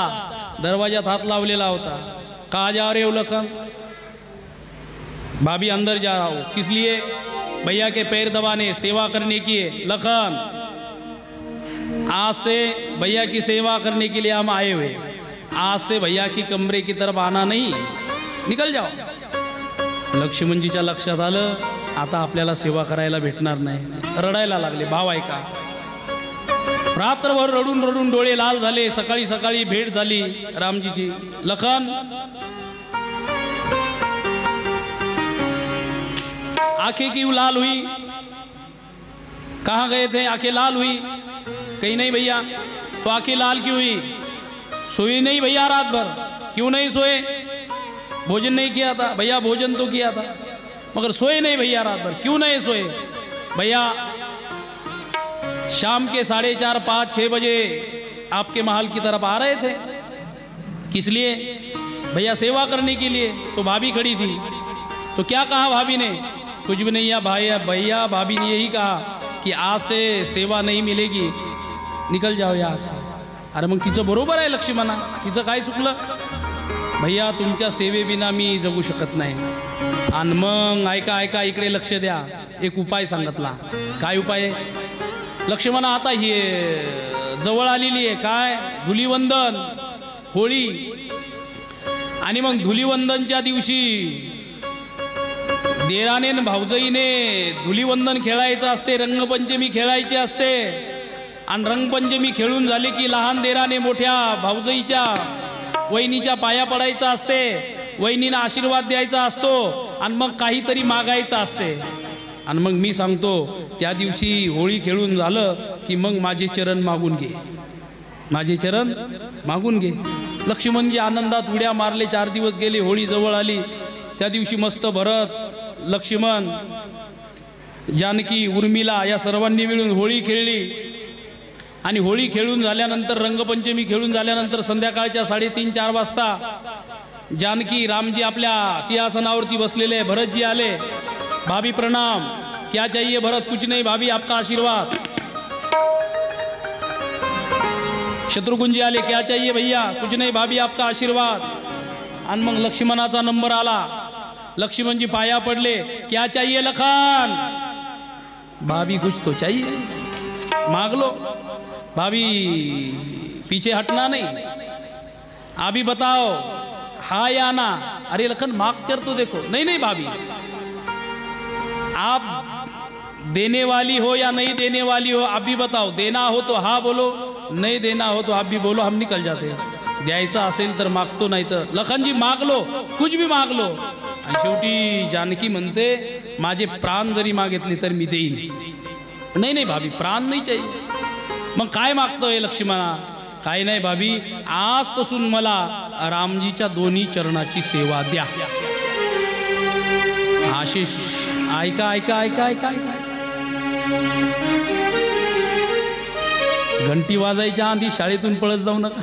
दरवाजात हात लावलेला होता. कहा जा रहे हो लखन? भाभी अंदर जा रहा हो. किस लिए? भैया के पैर दबाने, सेवा करने की है. लखन, आज से भैया की सेवा करने के लिए हम आए हुए. आज से भैया की कमरे की तरफ आना नहीं, निकल जाओ. लक्ष्मणजीच्या लक्षात आलं, आता आपल्याला सेवा करायला भेटणार नाही. रडायला लागले. भाव ऐका. रात्रभर रडून रडून डोळे लाल झाले. सकाळी सकाळी भेट झाली रामजीची. लखन, आंखें क्यों लाल हुई? कहाँ गए थे? आंखें लाल हुई? कहीं नहीं भैया. तो आंखें लाल क्यों हुई? सोई नहीं भैया रात भर. क्यों नहीं सोए? भोजन नहीं किया था. भैया भोजन तो किया था, मगर सोए नहीं भैया रात भर. क्यों नहीं सोए? भैया शाम के 4:30, 5, 6 बजे आपके महल की तरफ आ रहे थे. किस लिए? भैया सेवा करने के लिए. तो भाभी खड़ी थी. तो क्या कहा भाभी ने? कुछ भी नहीं. या भाई भैया भाभी ने यही कहा की आज से सेवा नहीं मिलेगी, निकल जाओ यहाँ से. अरे मग तिचं बरोबर आहे लक्ष्मणा. तिचं काय चुकलं? भैया तुमच्या सेवेविना मी जगू शकत नाही. आणि मग ऐका ऐका, इकडे लक्ष द्या. एक उपाय सांगितला. काय उपाय? लक्ष्मणा, आता हे जवळ आलेली आहे. काय? धुलीवंदन, होळी. आणि मग धुलीवंदनच्या दिवशी देराने भाऊजाईने धुलीवंदन खेळायचं असते, रंगपंचमी खेळायची असते. आणि रंगपंचमी खेळून झाली की लहान देराने मोठ्या भाऊजाईच्या, वहिनीच्या पाया पडायचा असते. वहिनीला आशीर्वाद द्यायचा असतो आणि मग काहीतरी मागायचं असते. आणि मग मी सांगतो, त्या दिवशी होळी खेळून झालं की मग माझे चरण मागून घे, माझे चरण मागून घे. लक्ष्मणजी आनंदात उड्या मारले. 4 दिवस गेले. होळी जवळ आली. त्या दिवशी मस्त भरत, लक्ष्मण, जानकी, उर्मिला या सर्वांनी मिळून होळी खेळली. आणि होळी खेळून झाल्यानंतर, रंगपंचमी खेळून झाल्यानंतर संध्याकाळच्या 3:30, 4 वाजता जानकी, रामजी आपल्या सिंहासनावरती बसलेले. भरतजी आले. भाभी प्रणाम. क्या चाहिए भरत? कुछ नहीं भाभी, आपका आशीर्वाद. शत्रुघ्न जी आले. क्या चाहिए भैया? कुछ नहीं भाभी, आपका आशीर्वाद. आणि मग लक्ष्मणाचा नंबर आला. लक्ष्मणजी पाया पडले. क्या चाहिए लखन? भाभी कुछ तो चाहिए, मांग लो। भाभी पीछे हटना नहीं, अभी बताओ हाँ या ना। अरे लखन मांग कर तो देखो। नहीं नहीं भाभी, आप देने वाली हो या नहीं देने वाली हो, आप भी बताओ। देना हो तो हाँ बोलो, नहीं देना हो तो आप भी बोलो, हम निकल जाते हैं। द्यायचं असेल तर मागतो, नाही तर लखनजी माग लो, कुछ भी माग लो। आणि शेवटी जानकी म्हणते माझे प्राण जरी मागितले तर मी देईन। नाही नाही भाभी, प्राण नाही चाहिए। मग काय मागतोय लक्ष्मणा? काय नाही भाभी, आजपासून मला रामजीच्या दोन्ही चरणाची सेवा द्या। आशिष ऐका ऐका ऐका ऐका ऐका, घंटी वाजायच्या आधी शाळेतून पळत जाऊ नका।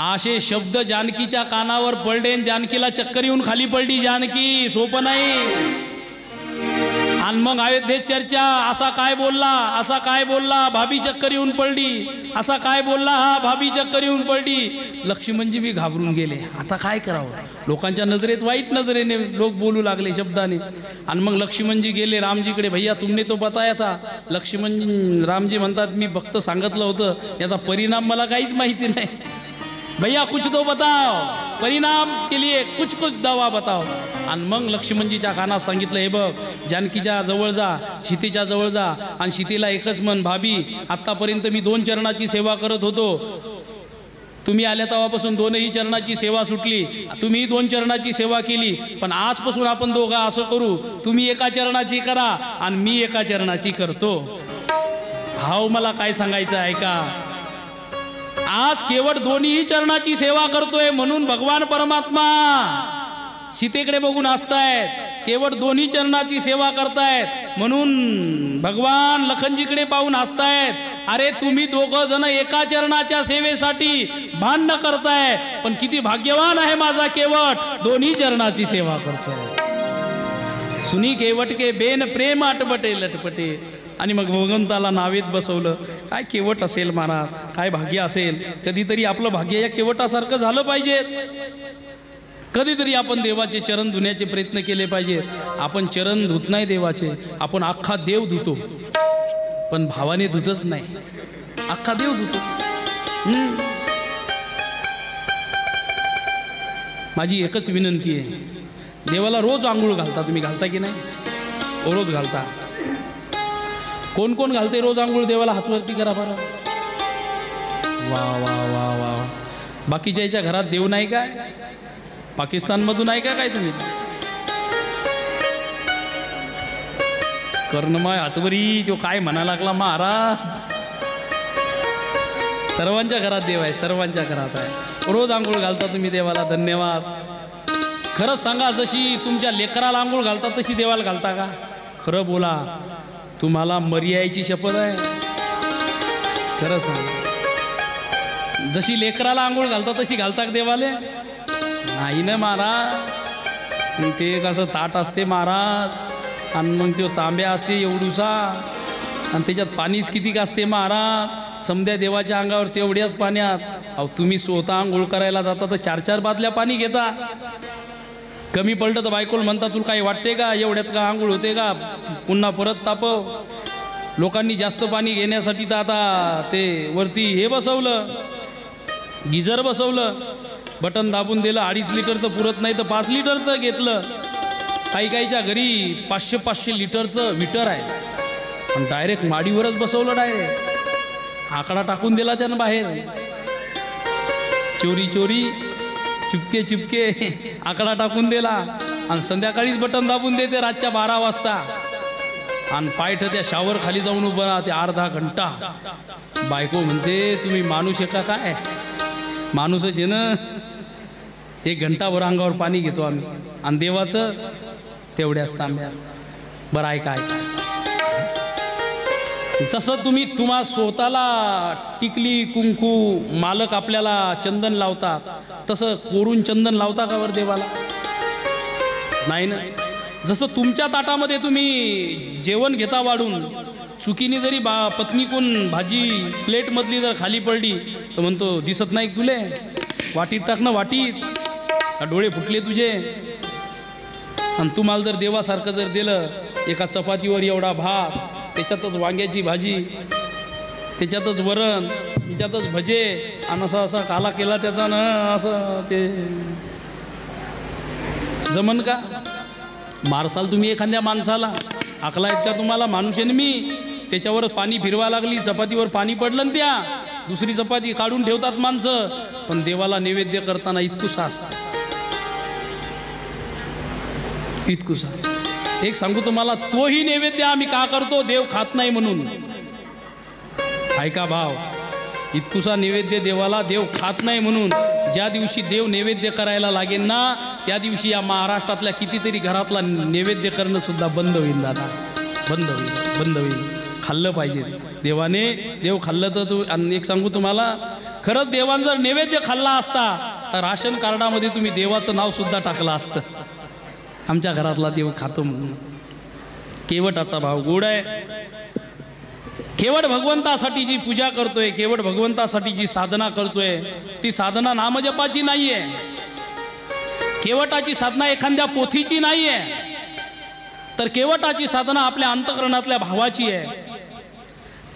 असे शब्द जानकीच्या कानावर पडले, जानकीला चक्कर येऊन खाली पडली। जानकी सोपं नाही। आणि मग अयोध्येत चर्चा, असा काय बोलला, असा काय बोलला, भाभी चक्कर येऊन पडली, असा काय बोलला हा, भाभी चक्कर येऊन पडली। लक्ष्मणजी भी घाबरून गेले, आता काय करावं? लोकांच्या नजरेत वाईट नजरेने लोक बोलू लागले शब्दाने। आणि मग लक्ष्मणजी गेले रामजीकडे, भैया तुमने तो बताया था। रामजी म्हणतात मी फक्त सांगितलं होतं, याचा परिणाम मला काहीच माहिती नाही। भैया कुछ तो बताओ, परिणाम के लिए कुछ कुछ दवा बताओ। आणि मग लक्ष्मणजीच्या कानात सांगितलं, हे बघ जानकीच्या जवळ जा, सीतेच्या जवळ जा आणि सीतेला एकच म्हण, भाभी आत्तापर्यंत मी 2 चरणाची सेवा करत होतो, तुम्ही आल्या तेव्हापासून 2ही चरणाची सेवा सुटली, तुम्ही 2 चरणाची सेवा केली, पण आजपासून आपण दोघं असं करू, तुम्ही एका चरणाची करा आणि मी एका चरणाची करतो। भाव मला काय सांगायचं ऐका, आज केवळ दोन्ही चरणाची सेवा करतोय म्हणून भगवान परमात्मा सीतेकडे बघून हसतायत। केवळ दोन्ही चरणाची सेवा करतायत म्हणून भगवान लखनजीकडे पाहून हसतायत। अरे तुम्ही दोघं जण एका चरणाच्या सेवेसाठी भांडण करताय, पण किती भाग्यवान आहे माझा केवट, दोन्ही चरणाची सेवा करतोय। सुनी केवट के बेन प्रेम आटपटे लटपटे। आणि मग भगवंताला नावेत बसवलं। काय केवट असेल महाराज, काय भाग्य असेल। कधीतरी आपलं भाग्य या केवटासारखं झालं पाहिजे। कधीतरी आपण देवाचे चरण धुण्याचे प्रयत्न केले पाहिजेत। आपण चरण धुत नाही देवाचे, आपण अख्खा देव धुतो, पण भावाने धुतच नाही, अख्खा देव धुतो। माझी एकच विनंती आहे, देवाला रोज आंघोळ घालता तुम्ही, घालता की नाही? रोज घालता। कोण कोण घालते रोज आंघोळ देवाला? हातवरती करा बरं। वा वा वा वा, बाकीच्या याच्या घरात देव नाही काय? पाकिस्तानमधून आहे का काय तुम्ही? कर्णमय हातवरी तो काय म्हणा लागला महाराज, सर्वांच्या घरात देव आहे, सर्वांच्या घरात आहे। रोज आंघोळ घालता तुम्ही देवाला, धन्यवाद। खरंच सांगा, जशी तुमच्या लेकराला आंघोळ घालता तशी देवाला घालता का? खरं बोला, तुम्हाला मर्यायची शपथ आहे, खरं सांगा। जशी लेकराला आंघोळ घालता तशी घालता का देवाले? नाही ना महाराज, ते कसं ताट असते महाराज, आणि मग तो तांब्या असते एवढूसा, आणि त्याच्यात पाणीच किती असते महाराज, समद्या देवाच्या अंगावर तेवढ्याच पाण्यात। अहो तुम्ही स्वतः आंघोळ करायला जाता तर 4-4 बादल्या पाणी घेता, कमी पडलं तर बायकोला म्हणता तुला काही वाटते का, एवढ्यात का आंघोळ होते का, पुन्हा परत तापव। लोकांनी जास्त पाणी घेण्यासाठी तर आता ते वरती हे बसवलं, गिझर बसवलं, बटन दाबून दिलं, 2.5 लिटरचं पुरत नाही तर 5 लिटरचं घेतलं। काही काहीच्या घरी 500-500 लिटरचं मीटर आहे, पण डायरेक्ट माडीवरच बसवलं, डायरेक्ट आकडा टाकून दिला त्यानं बाहेर, चोरी चोरी चिपके चिपके आकडा टाकून दिला, आणि संध्याकाळीच बटन दाबून देते रातच्या 12 वाजता, आणि पायठ त्या शावर खाली जाऊन उभं राहते अर्धा घंटा। बायको म्हणते तुम्ही माणूस आहे का काय? माणूसच आहे ना, 1 घंटाभर अंगावर पाणी घेतो आम्ही, आणि देवाचं तेवढ्याच तांब्या। बरं ऐका ऐका, जसं तुम्ही तुम्हा स्वतःला टिकली कुंकू मालक आपल्याला चंदन लावतात, तसं कोरून चंदन लावता का वर देवाला? नाही ना। जसं तुमच्या ताटामध्ये तुम्ही जेवण घेता वाढून, चुकीने जरी पत्नीकून भाजी प्लेटमधली जर खाली पडली तर म्हणतो दिसत नाही तुले, वाटीत टाक ना वाटीत, डोळे फुटले तुझे। आणि तुम्हाला जर देवासारखं जर दिलं, एका चपातीवर एवढा भात, त्याच्यातच वांग्याची भाजी, त्याच्यातच वरण, त्याच्यातच भजे, आणि असा असा काला केला त्याचा ना, असं ते जमन का? मारसाल तुम्ही एखाद्या माणसाला? आकला आहेत का तुम्हाला? माणूस आहे मी. त्याच्यावर पाणी फिरवा लागली, चपातीवर पाणी पडलं ना, त्या दुसरी चपाती काढून ठेवतात माणसं. पण देवाला नैवेद्य करताना इतकुसा असतात, इतकुसा. एक सांगू तुम्हाला, तोही नैवेद्य आम्ही का करतो? देव खात नाही म्हणून. ऐका भाव, इतकुसा नैवेद्य देवाला देव खात नाही म्हणून. ज्या दिवशी देव नैवेद्य करायला लागेल ना, त्या दिवशी या महाराष्ट्रातल्या कितीतरी घरातला नैवेद्य करणं सुद्धा बंद होईल दादा, बंद होईल, बंद होईल. खाल्लं पाहिजे देवाने. देव खाल्लं तर तू. आणि एक सांगू तुम्हाला, खरंच देवाने जर नैवेद्य खाल्ला असता तर राशन कार्डामध्ये तुम्ही देवाचं नाव सुद्धा टाकलं असतं, आमच्या घरातला देव खातो म्हणून. केवटाचा भाव गोड आहे. केवळ भगवंतासाठी जी पूजा करतोय, केवळ भगवंतासाठी जी साधना करतोय, ती साधना नामजपाची नाही आहे. केवटाची साधना एखाद्या पोथीची नाही आहे, तर केवटाची साधना आपल्या अंतःकरणातल्या भावाची आहे.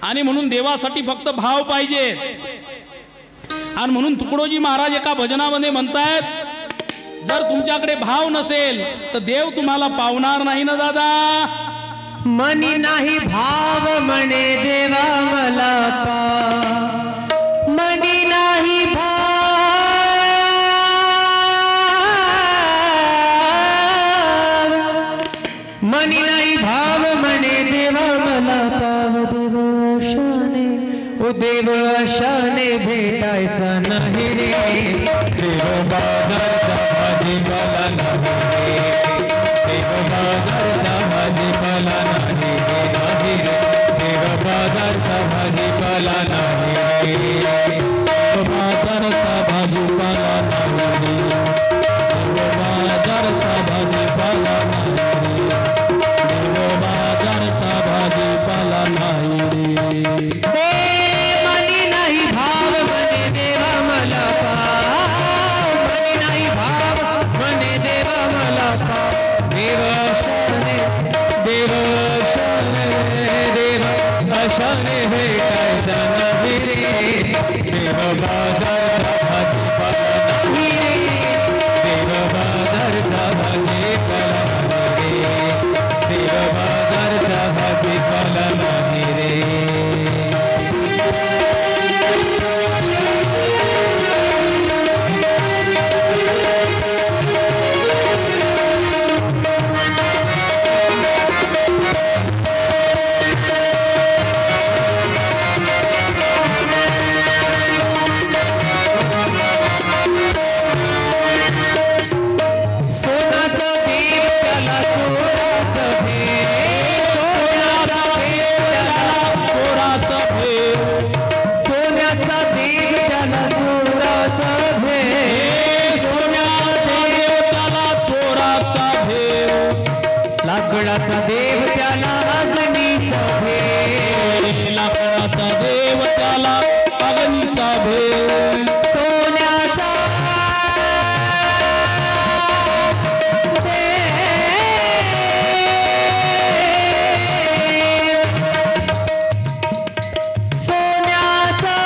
आणि म्हणून देवासाठी फक्त भाव पाहिजे. आणि म्हणून तुकडोजी महाराज एका भजनामध्ये म्हणतायत, जर तुमच्याकडे भाव नसेल तर देव तुम्हाला पावणार नाही ना दादा. मनी नाही भाव म्हणे देवा मला पाव, मनी नाही भाव, मनी नाही भाव म्हणे देवा मला पाव. देव अशाने, ओ देव अशाने भेटायचा नाही रे. देव बाजारचा भाजीपाला नाही रे, देव बाजारचा भाजीपाला नाही रे, नाही रे. देव बाजारचा भाजीपाला नाही रे, बाजारचा भाजीपाला नाही रे, देव बाजारचा भाजीपाला नाही रे, देव बाजारचा भाजीपाला नाही रे. मनी नाही भाव म्हणे देवा मला पाव, मनी नाही भाव म्हणे देवा मला पाव. देव अशाने, देव अशाने, देव अशाने भेटायचा नाही रे. देव बाजारचा भाजीपाला नाही रे, देव बाजारचा भाजीपाला नाही रे, देव बाजारचा भाजीपाला नाही रे. लाकडाचा देव त्याला अग्नीचा भेद, लाकडाचा देव त्याला अग्नीचा भेद. सोन्याचा सोन्याचा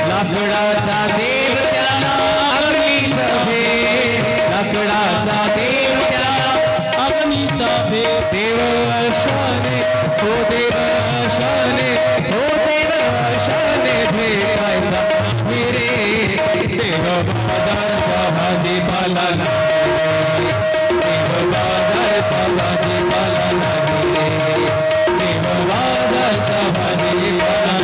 लाकडाचा देव त्याला अग्नीचा भेद, लाकडाचा देव त्याला अग्नीचा भेद. देव अशाने, हो देव अशाने, हो देव अशाने भेटायचा नाही रे. देव बाजारचा भाजीपाला नाही, देव बाजारचा भाजीपाला नाही रे, देव बाजारचा भाजीपाला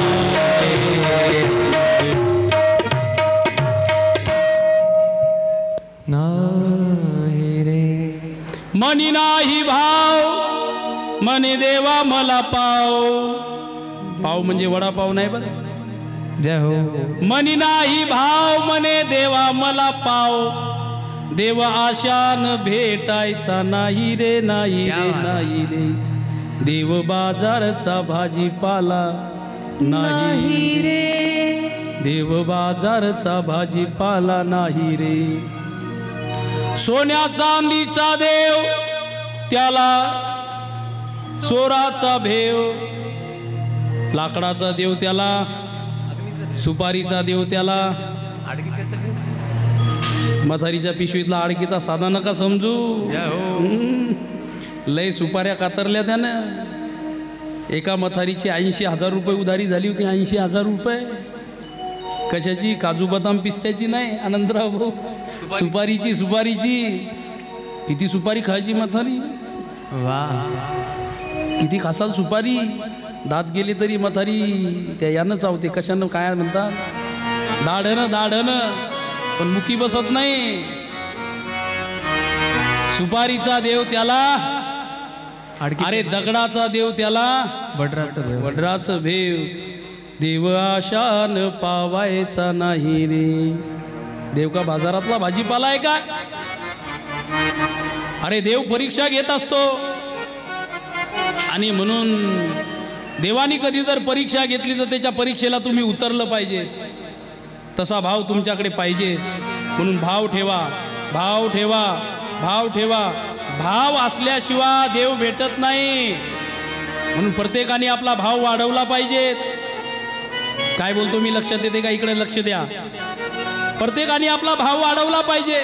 नाही रे. मनी नाही भाव म्हणे देवा मला पाव. पाव म्हणजे वडापाव नाही बरं. जय हो. मनी नाही भाव म्हणे देवा मला पाव. देव आशान भेटायचा नाही रे, नाही रे, नाही रे. देव बाजारचा भाजीपाला नाही रे, देव बाजारचा भाजीपाला नाही रे. सोन्या चांदीचा देव त्याला चोराचा भेव, लाकडाचा देव त्याला, सुपारीचा देव त्याला. म्हातारीच्या पिशवीतला आडकीचा साधा नका समजू. लय सुपाऱ्या कातरल्या त्यानं. एका म्हातारीची 80,000 रुपये उधारी झाली होती. 80,000 रुपये कशाची? काजू बदाम पिस्त्याची नाही आनंदराव भाऊ, सुपारीची. सुपारीची किती सुपारी खायची म्हातारी? किती खासाल सुपारी? दात गेले तरी म्हातारी त्या यानं चावते. कशानं? काय म्हणतात? दाढनं. दाढनं पण मुकी बसत नाही. सुपारीचा देव त्याला, अरे दगडाचा देव त्याला वड्राचं भेव. देव आशान पावायचा नाही रे. देव का बाजारातला भाजीपाला आहे का? अरे देव परीक्षा घेत असतो. आणि म्हणून देवानी कधी जर परीक्षा घेतली तर त्याच्या परीक्षेला तुम्ही उतरलं पाहिजे. तसा भाव तुमच्याकडे पाहिजे. म्हणून भाव ठेवा, भाव ठेवा, भाव ठेवा. भाव असल्याशिवाय देव भेटत नाही. म्हणून प्रत्येकाने आपला भाव वाढवला पाहिजे. काय बोलतो मी? लक्षात येते का? इकडे लक्ष द्या. प्रत्येकाने आपला भाव वाढवला पाहिजे.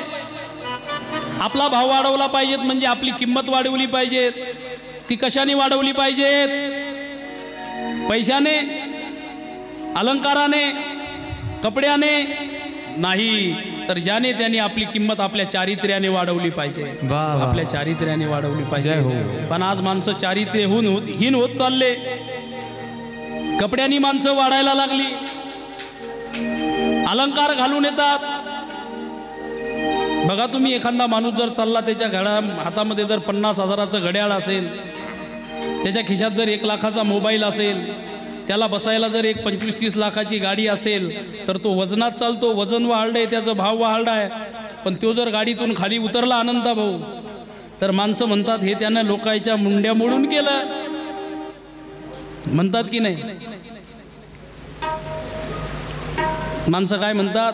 आपला भाव वाढवला पाहिजेत म्हणजे आपली किंमत वाढवली पाहिजे. ती कशाने वाढवली पाहिजे? पैशाने, अलंकाराने, कपड्याने नाही, तर ज्याने त्याने आपली किंमत आपल्या चारित्र्याने वाढवली पाहिजे. आपल्या चारित्र्याने वाढवली पाहिजे. पण आज माणसं चारित्र्य हीन होत चालले. कपड्यांनी माणसं वाढायला लागली. अलंकार घालून येतात. बघा तुम्ही, एखादा माणूस जर चालला, त्याच्या हातामध्ये जर 50,000चं घड्याळ असेल, त्याच्या खिशात जर 1 लाखाचा मोबाईल असेल, त्याला बसायला जर एक 25-30 लाखाची गाडी असेल, तर तो वजनात चालतो. वजन वाढलंय, त्याचा भाव वाढलाय. पण तो जर गाडीतून खाली उतरला अनंता भाऊ, तर माणसं म्हणतात हे त्यानं लोकांच्या मुंड्या मोडून केलं. म्हणतात की नाही? माणसं काय म्हणतात?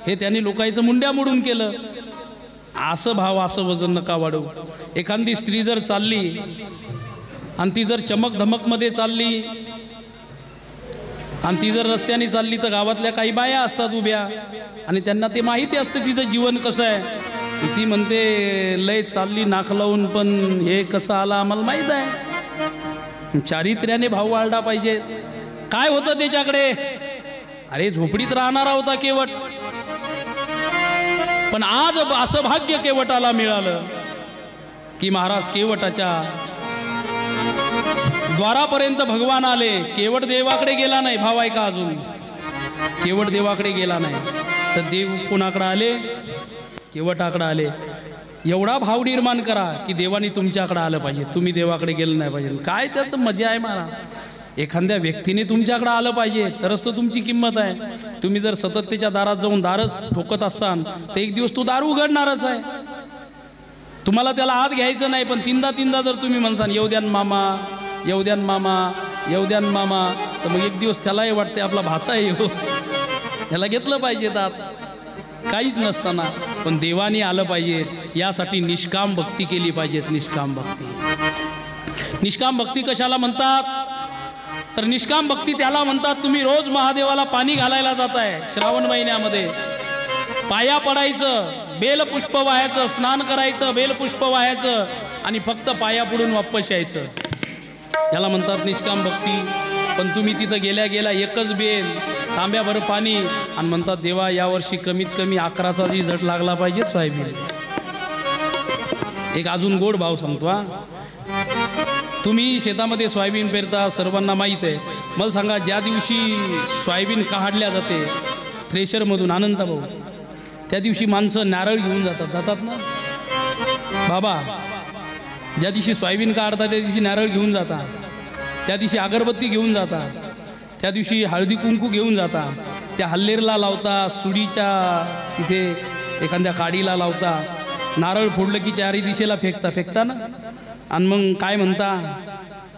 हे त्यांनी लोकांचं मुंड्या मोडून केलं. असं भाव, असं वजन नका वाढवू. एखादी स्त्री जर चालली आणि ती जर चमक धमकमध्ये चालली आणि ती जर रस्त्याने चालली, तर गावातल्या काही बाया असतात उभ्या आणि त्यांना ते माहिती असतं तिचं जीवन कसं आहे. ती म्हणते लय चालली नाक लावून, पण हे कसं आलं आम्हाला माहीत आहे. चारित्र्याने भाव वाढला पाहिजे. काय होतं त्याच्याकडे? अरे झोपडीत राहणारा होता केवट, पण आज असं भाग्य केवटाला मिळालं की महाराज केवटाच्या द्वारापर्यंत भगवान आले. केवट देवाकडे गेला नाही. भाव आहे का अजून? केवट देवाकडे गेला नाही, तर देव कोणाकडे आले? केवटाकडे आले. एवढा भाव निर्माण करा की देवानी तुमच्याकडे आलं पाहिजे. तुम्ही देवाकडे गेलं नाही पाहिजे. काय त्यात मजा आहे मला? एखाद्या व्यक्तीने तुमच्याकडे आलं पाहिजे, तरच तो तुमची किंमत आहे. तुम्ही जर सतत त्याच्या दारात जाऊन दारच ठोकत असाल, तर एक दिवस तो दार उघडणारच आहे. तुम्हाला त्याला आत घ्यायचं नाही, पण तीनदा जर तुम्ही म्हणसान येऊ द्यान मामा, येऊ द्यान मामा, येऊ द्यान मामा, तर मग एक दिवस त्यालाही वाटते आपला भाचा येऊ, याला घेतलं पाहिजे दात. काहीच नसताना पण देवाने आलं पाहिजे. यासाठी निष्काम भक्ती केली पाहिजे. निष्काम भक्ती. निष्काम भक्ती कशाला म्हणतात? तर निष्काम भक्ती त्याला म्हणतात, तुम्ही रोज महादेवाला पाणी घालायला जाताय श्रावण महिन्यामध्ये, पाया पडायचं, बेलपुष्प वाहायचं, स्नान करायचं, बेलपुष्प वाहायचं आणि फक्त पाया पडून वापस यायचं. याला म्हणतात निष्काम भक्ती. पण तुम्ही तिथं गेल्या एकच बेल, तांब्याभर पाणी आणि म्हणतात देवा यावर्षी कमीत कमी 11चा रिझल्ट लागला पाहिजे सोयाबीन. एक अजून गोड भाव सांगतो हा. तुम्ही शेतामध्ये सोयाबीन पेरता, सर्वांना माहीत आहे. मला सांगा, ज्या दिवशी सोयाबीन काढल्या जाते थ्रेशरमधून आनंद भाऊ, त्या दिवशी माणसं नारळ घेऊन जातात ना बाबा. ज्या दिवशी सोयाबीन काढतात त्या दिवशी नारळ घेऊन जातात, त्या दिवशी अगरबत्ती घेऊन जातात, त्या दिवशी हळदी कुंकू घेऊन जातात, त्या हल्लेरला लावता, सुडीच्या तिथे एखाद्या काडीला लावता, नारळ फोडलं की चारी दिशेला फेकता ना, आणि मग काय म्हणता,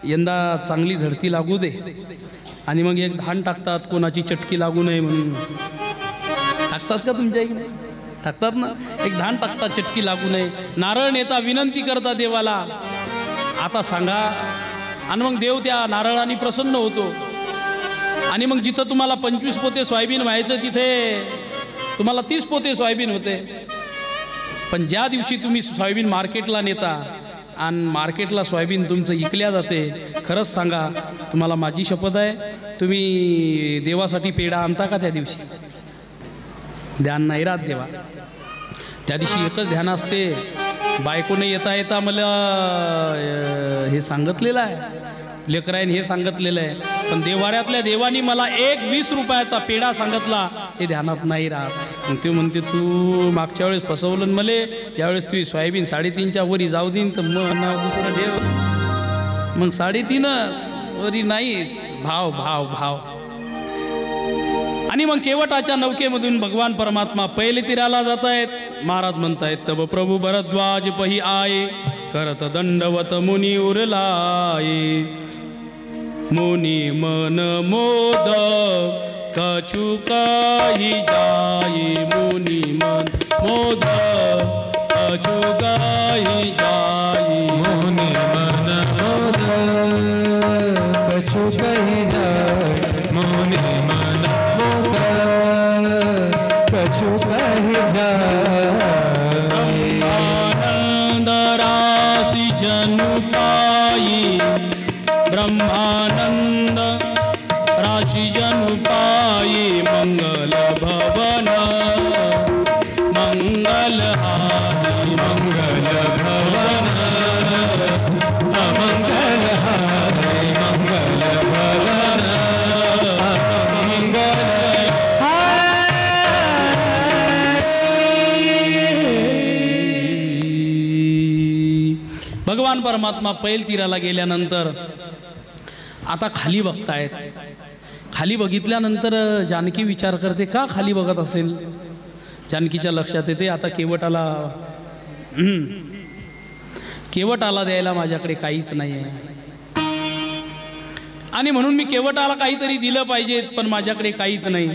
यंदा चांगली झडती लागू दे, आणि मग एक धान टाकतात कोणाची चटकी लागू नये म्हणून. टाकतात का तुमच्या इकडे? टाकतात ना, एक धान टाकतात चटकी लागू नये. नारळ नेता विनंती करता देवाला, आता सांगा, आणि मग देव त्या नारळाने प्रसन्न होतो. आणि मग जिथं तुम्हाला 25 पोते सोयाबीन व्हायचं तिथे तुम्हाला 30 पोते सोयाबीन होते. पण ज्या दिवशी तुम्ही सोयाबीन मार्केटला नेता आणि मार्केटला सोयाबीन तुमचं इकल्या जाते, खरंच सांगा, तुम्हाला माझी शपथ आहे, तुम्ही देवासाठी पेढा आणता का त्या दिवशी? ध्यान नाही राहत देवा. त्या दिवशी एकच ध्यान असते, बायकोने येता येता मला हे सांगितलेलं आहे, लेकरायन हे सांगितलेलं आहे, पण देवाऱ्यातल्या देवानी मला एक 20 रुपयाचा पेढा सांगितला, हे ध्यानात नाही राहत. मग ते म्हणते, तू मागच्या वेळेस फसवलं मले, यावेळेस तुझी सोयाबीन 3.5च्या वरी जाऊ देईन तर मग दुसरं ठेव. मग 3.5 वरी नाहीच, भाव भाव भाव. आणि मग केवटाच्या नौकेमधून भगवान परमात्मा पहिले तीराला जात आहेत. महाराज म्हणतायत, तब प्रभू भरद्वाज पही आये, करत दंडवत मुनी उरलाये. मुनी मन मोद कछु काही जाई, मुनी मन मोद कछु काही जाई. मुनि मन मोद कछु कहि जाय, मुनि मन मोद कछु कहि जाय. ब्रह्मानंद राशि जनु पाई, ब्रह्मानंद राशि जनु पाई. मंगल भवन मंगल हारी, मंगल भवन अमंगल हारी, मंगल भवन अमंगल भगवान परमात्मा पैल तीराला गेल्यानंतर आता खाली बघतायत. खाली बघितल्यानंतर जानकी विचार करते, का खाली बघत असेल? जानकीच्या लक्षात येते, आता केवटाला द्यायला माझ्याकडे काहीच नाही आहे, आणि म्हणून मी केवटाला काहीतरी दिलं पाहिजे, पण माझ्याकडे काहीच नाही.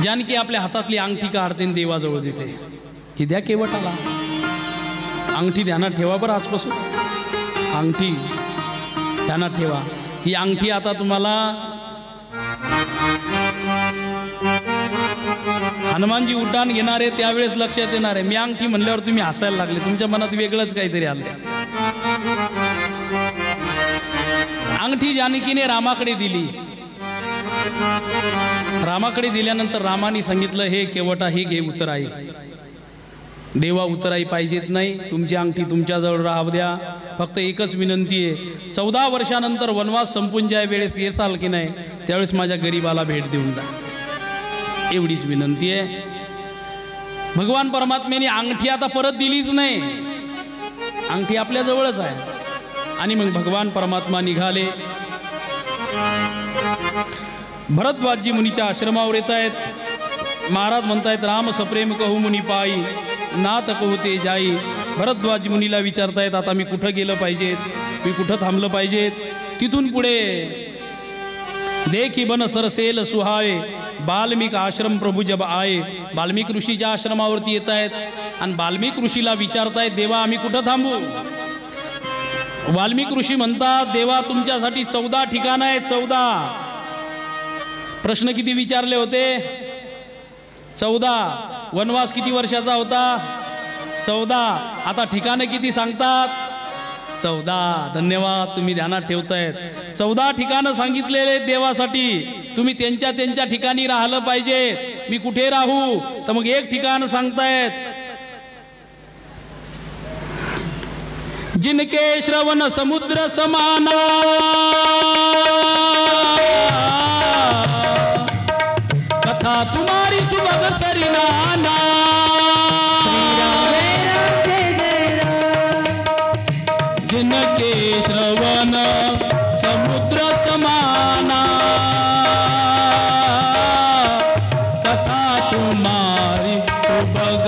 जानकी आपल्या हातातली अंगठी काढते आणि देवाजवळ देते, ही द्या केवटाला. अंगठी ध्यानात ठेवा बरं, आजपासून अंगठी ध्यानात ठेवा. ही अंगठी आता तुम्हाला हनुमानजी उड्डाण घेणार आहे त्यावेळेस लक्षात येणार आहे. मी अंगठी म्हणल्यावर तुम्ही हसायला लागले, तुमच्या मनात वेगळंच काहीतरी आलं. अंगठी जानकीने रामाकडे दिली. रामाकडे दिल्यानंतर रामाने सांगितलं, हे केवटा, हे घे उतराई. देवा उतराई पाहिजेत नाही, तुमची अंगठी तुमच्याजवळ राहू द्या. फक्त एकच विनंती आहे, 14 वर्षानंतर वनवास संपून ज्या वेळेस येसाल की नाही, त्यावेळेस माझ्या गरीबाला भेट देऊन जा, एवढीच विनंती आहे. भगवान परमात्म्याने अंगठी आता परत दिलीच नाही, अंगठी आपल्या जवळच आहे. आणि मग भगवान परमात्मा निघाले. भरद्वाजी मुनीच्या आश्रमावर येत आहेत. महाराज म्हणतायत, राम सप्रेम कहू मुनी पायी, नात कहते जाई. भरद्वाज मुनीला विचारतायत, आता मी कुठं गेलं पाहिजेत, मी कुठं थांबलं पाहिजेत? तिथून पुढे देखी बन सरसेल सुहावे, बाल्मिक आश्रम प्रभू जब आये. बाल्मिक ऋषीच्या आश्रमावरती येत आहेत आणि बाल्मिक ऋषीला विचारतायत, देवा आम्ही कुठं थांबू? वाल्मिक ऋषी म्हणतात, देवा तुमच्यासाठी 14 ठिकाणं आहेत, 14. प्रश्न किती विचारले होते? 14. वनवास किती वर्षाचा होता? 14. आता ठिकाणं किती सांगतात? 14. धन्यवाद, तुम्ही ध्यानात ठेवतायत. 14 ठिकाणं सांगितलेले देवासाठी, तुम्ही त्यांच्या ठिकाणी राहिलं पाहिजे. मी कुठे राहू? तर मग एक ठिकाण सांगतायत, जिनके श्रवण समुद्र समाना, कथा तुम्हारी सुबह सरिनाना. जिनके श्रवण समुद्र समाना, कथा तुम्हारी सुबह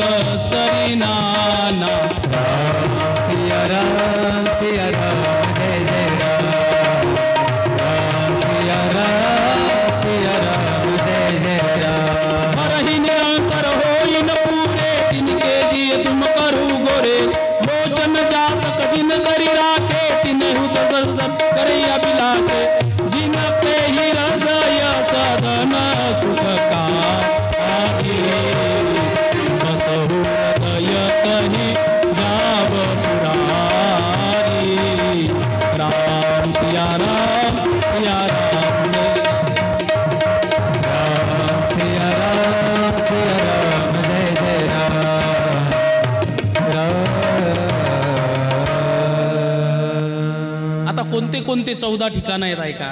कोणते 14 ठिकाणं आहेत ऐका.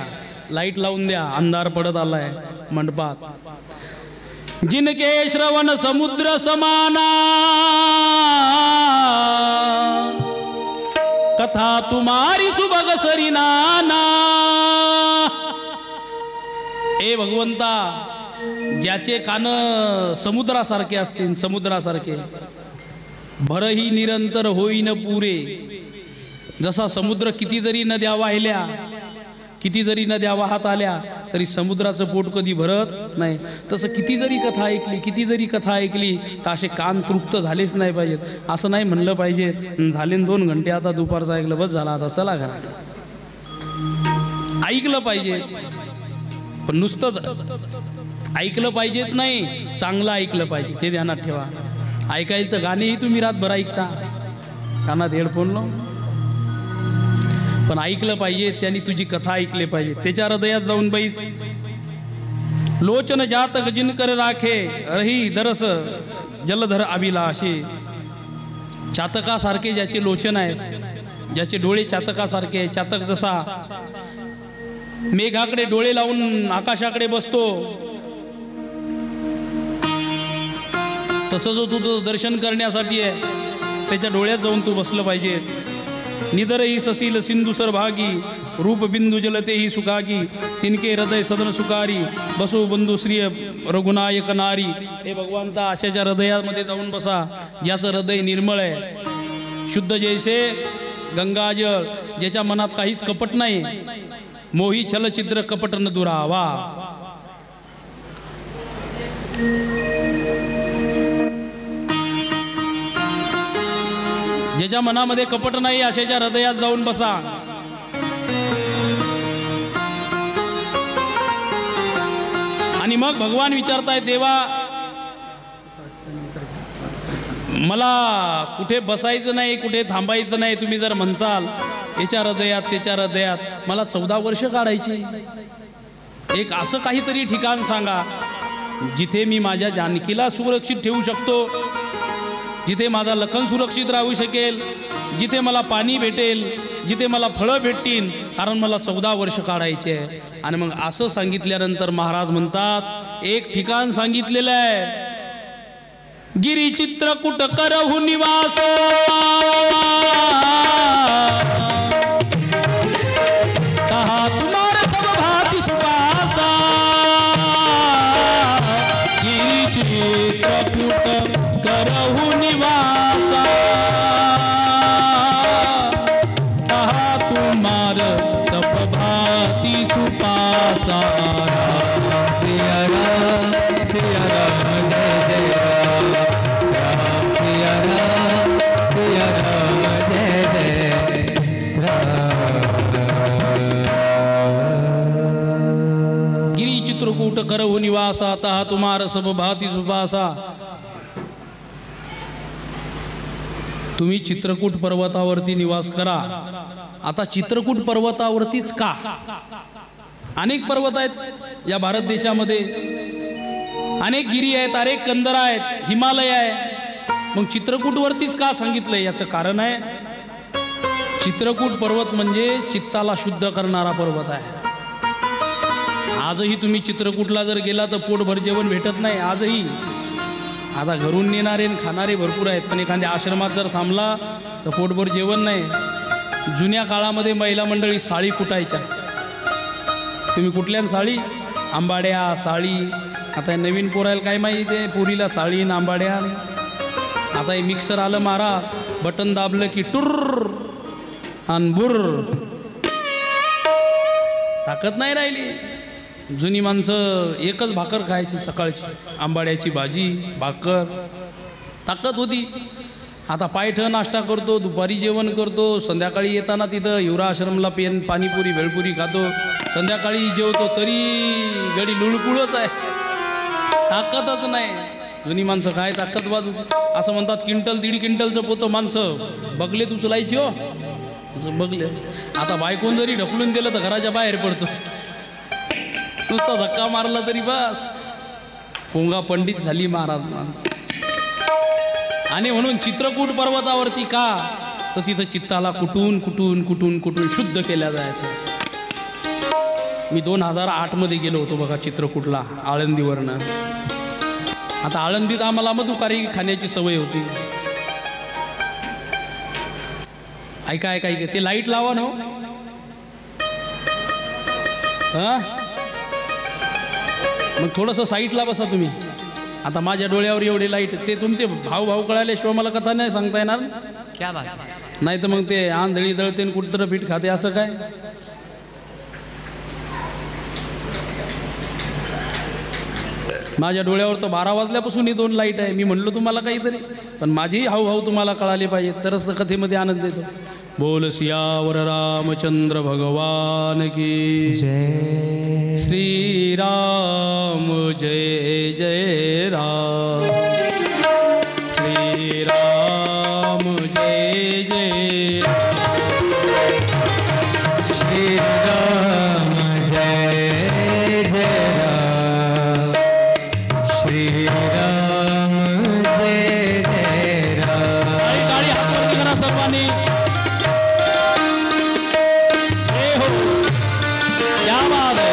लाईट लावून द्या, अंधार पडत आलाय मंडपात. जिनके श्रवण समुद्र समाना कथा तुम्हारी सुभग सरिनाना. ए भगवंता, ज्याचे कान समुद्रासारखे असतील, समुद्रासारखे, भरही निरंतर होईन पुरे. जसा समुद्र किती जरी नद्या वाहिल्या, किती जरी नद्या वाहत आल्या तरी समुद्राचं पोट कधी भरत नाही. तसं किती जरी कथा ऐकली, किती जरी कथा ऐकली तर असे कान तृप्त झालेच नाही पाहिजेत. असं नाही म्हणलं पाहिजे झाले 2 घंटे आता दुपारचं ऐकलं बस झाला आता चला घरात. ऐकलं पाहिजे, पण नुसतं ऐकलं पाहिजेत नाही, चांगलं ऐकलं पाहिजे ते ध्यानात ठेवा. ऐकायला तर गाणेही तुम्ही रातभर ऐकता कानात हेडफोन लावून, पण ऐकलं पाहिजे त्यांनी तुझी कथा ऐकले पाहिजे. त्याच्या हृदयात जाऊन बैस. लोचन जातक जिनकर राखे रही दरस जलधर अभिलाषे. चातकासारखे ज्याचे लोचन आहेत, ज्याचे डोळे चातकासारखे. चातक जसा मेघाकडे डोळे लावून आकाशाकडे बसतो, तसं जो तुझं दर्शन करण्यासाठी आहे त्याच्या डोळ्यात जाऊन तू बसलं पाहिजे. निदरही ससील सिंधू सरभागी रूप बिंदू जलते ही सुखागी. तिनके हृदय सदन सुकारी बसो बंधू श्री रघुनायक नारी. हे भगवंता, अशाच्या हृदयामध्ये जाऊन बसा ज्याचं हृदय निर्मळ आहे, शुद्ध जैसे गंगाजळ, ज्याच्या मनात काहीच कपट नाही. मोही छलचिद्र कपट न दुरावा. ज्याच्या मनामध्ये कपट नाही अशाच्या हृदयात जाऊन बसा. आणि मग भगवान विचारताय, देवा मला कुठे बसायचं नाही, कुठे थांबायचं नाही. तुम्ही जर म्हणताल याच्या हृदयात त्याच्या हृदयात, मला 14 वर्ष काढायची. एक असं काहीतरी ठिकाण सांगा जिथे मी माझ्या जानकीला सुरक्षित ठेवू शकतो, जिथे माझा लखन सुरक्षित राहू शकेल, जिथे मला पाणी भेटेल, जिथे मला फळं भेटतील, कारण मला 14 वर्ष काढायचे आहे. आणि मग असं सांगितल्यानंतर महाराज म्हणतात, एक ठिकाण सांगितलेलं आहे, गिरी चित्रकूट करहु निवास. कहा तुम्हारे सब भांति सुबासा. गिरी चित्रकूट करहु निवासा. कहा तुम्हारे सब भांति सुबासा. सिया राम सिया राम जय जय राम. राम सिया राम जय जय राम. गिरी चित्रकूट करहु निवासा. तहा तुम्हार सब भांति सुबासा. तुम्ही चित्रकूट पर्वतावरती निवास करा. आता चित्रकूट पर्वतावरतीच का? अनेक पर्वत आहेत या भारत देशामध्ये, अनेक गिरी आहेत, अनेक कंदर आहेत, हिमालय आहे. मग चित्रकूटवरतीच का सांगितलंय? याचं कारण आहे, चित्रकूट पर्वत म्हणजे चित्ताला शुद्ध करणारा पर्वत आहे. आजही तुम्ही चित्रकूटला जर गेला तर पोटभर जेवण भेटत नाही. आजही आता घरून नेणारे खाणारे भरपूर आहेत, पण एखाद्या आश्रमात जर थांबला तर पोटभर जेवण नाही. जुन्या काळामध्ये महिला मंडळी साळी कुटायच्या. तुम्ही कुठल्या साळी? आंबाड्या, साळी. आता नवीन पोरायला काय माहिती आहे, पुरीला साळी न आंबाड्या. आता हे मिक्सर आलं मारा, बटन दाबलं की टुर्र आणि बुर्र. ताकद नाही राहिली. जुनी माणसं एकच भाकर खायची सकाळची, आंबाड्याची भाजी भाकर, ताकद होती. आता पायठ नाश्ता करतो, दुपारी जेवण करतो, संध्याकाळी येताना तिथं युवरा आश्रमला पाणीपुरी भेळपुरी खातो, संध्याकाळी जेवतो तरी गडी लुळकुळच आहे, ताकदच नाही. जुनी माणसं काय ताकदबाज होती. असं म्हणतात क्विंटल 1.5 क्विंटलचं पोतं माणसं बगलेत उचलायची. हो बगले. आता बायकोन जरी ढकलून दिलं तर घराच्या बाहेर पडतो. नुसता धक्का मारला तरी बस पोंगा पंडित झाली महाराज माणसं. आणि म्हणून चित्रकूट पर्वतावरती का? तर तिथं चित्ताला कुटून कुटून कुटून कुटून शुद्ध केल्या जायचं. मी 2008 मध्ये गेलो होतो बघा चित्रकूटला आळंदीवरनं. आता आळंदीत आम्हाला मधुकारी खाण्याची सवय होती. ऐका ऐका ऐका ते लाईट लावा ना. हां मग थोडंसं साईटला बसा तुम्ही. आता माझ्या डोळ्यावर एवढी लाईट, ते तुमचे भाऊ कळाल्याशिवाय मला कथा नाही सांगता येणार. क्या बात. नाही तर मग ते आंधळी दळते कुठं पीठ खाते असं काय. माझ्या डोळ्यावर तर 12 वाजल्यापासून ही 2 लाईट आहे. मी म्हणलो तुम्हाला काहीतरी, पण माझी हावभाव तुम्हाला कळाले पाहिजे तरच कथेमध्ये आनंद येतो. बोल सियावर रामचंद्र भगवान की जय. श्रीराम जय जय राम. श्रीराम जय जय श्रीराम जय जय राम. श्रीराम जय जय राम. टाळी हातावरती करा सर्वांनी. हे हो क्या बात है.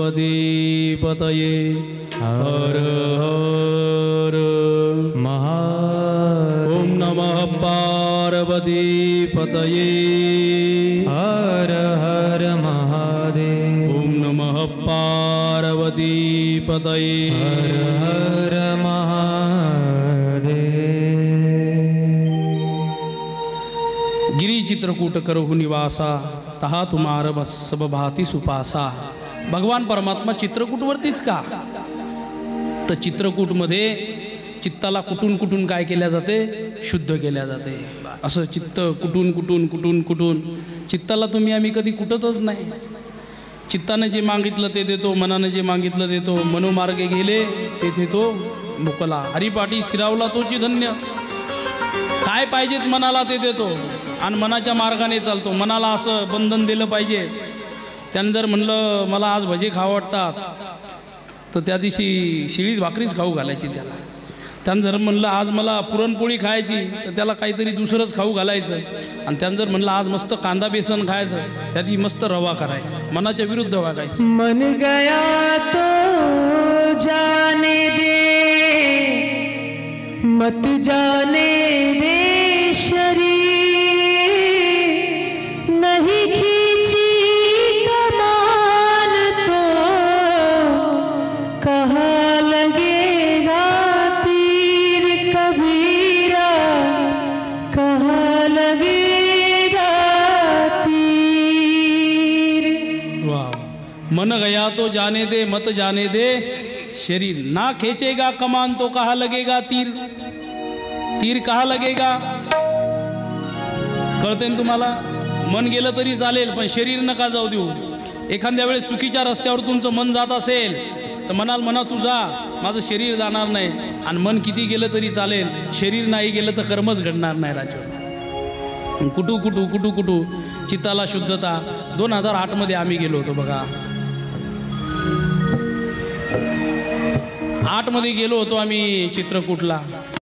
पार्वतीपतये हर हर महादेव। ओम नमः पार्वतीपतये हर हर महादेव। ओम नमः पार्वतीपतये हर हर महादेव। गिरी चित्रकूट करहु निवासा तहा तुम्हार सब भाती सुपासा। भगवान परमात्मा चित्रकूटवरतीच का? तर चित्रकूटमध्ये चित्ताला कुठून कुठून काय केल्या जाते? शुद्ध केल्या जाते। असं चित्त कुठून कुठून कुठून कुठून चित्ताला तुम्ही आम्ही कधी कुटतच नाही। चित्तानं जे मागितलं ते देतो, मनानं जे मागितलं देतो. मनोमार्गे गेले तेथे तो मुकला. हरिपाठी स्थिरावला तोची धन्य. काय पाहिजेत मनाला ते देतो आणि मनाच्या मार्गाने चालतो. मनाला असं बंधन दिलं पाहिजे. त्यानं जर म्हणलं मला आज भजे खावं वाटतात, तर त्या दिवशी शिळीत भाकरीच खाऊ घालायची त्याला. त्यानं जर म्हणलं आज मला पुरणपोळी खायची, तर त्याला काहीतरी दुसरंच खाऊ घालायचं. आणि त्यानं जर म्हणलं आज मस्त कांदा बेसन खायचं, त्या दिवशी मस्त रवा करायचा. मनाच्या विरुद्ध वागायचं. मन गया तो जाने दे, मत जाने दे शरीर, नहीं खींची कमान तो कहाँ लगेगा तीर, कबीरा कहाँ लगेगा तीर. वाह. मन गया तो जाने दे, मत जाने दे शरीर, ना खींचेगा कमान तो कहाँ लगेगा तीर. तीर कहाँ लगेगा कळते ना तुम्हाला. मन गेलं तरी चालेल, पण शरीर नका जाऊ देऊ. एखाद्या वेळेस चुकीच्या रस्त्यावर तुमचं मन जात असेल तर मनाला म्हणा तू जा, माझं शरीर जाणार नाही. आणि मन किती गेलं तरी चालेल, शरीर नाही गेलं तर कर्मच घडणार नाही. राजू कुटू चित्ताला शुद्धता. 2008 मध्ये आम्ही गेलो होतो बघा. 8 मध्ये गेलो होतो आम्ही चित्रकूटला.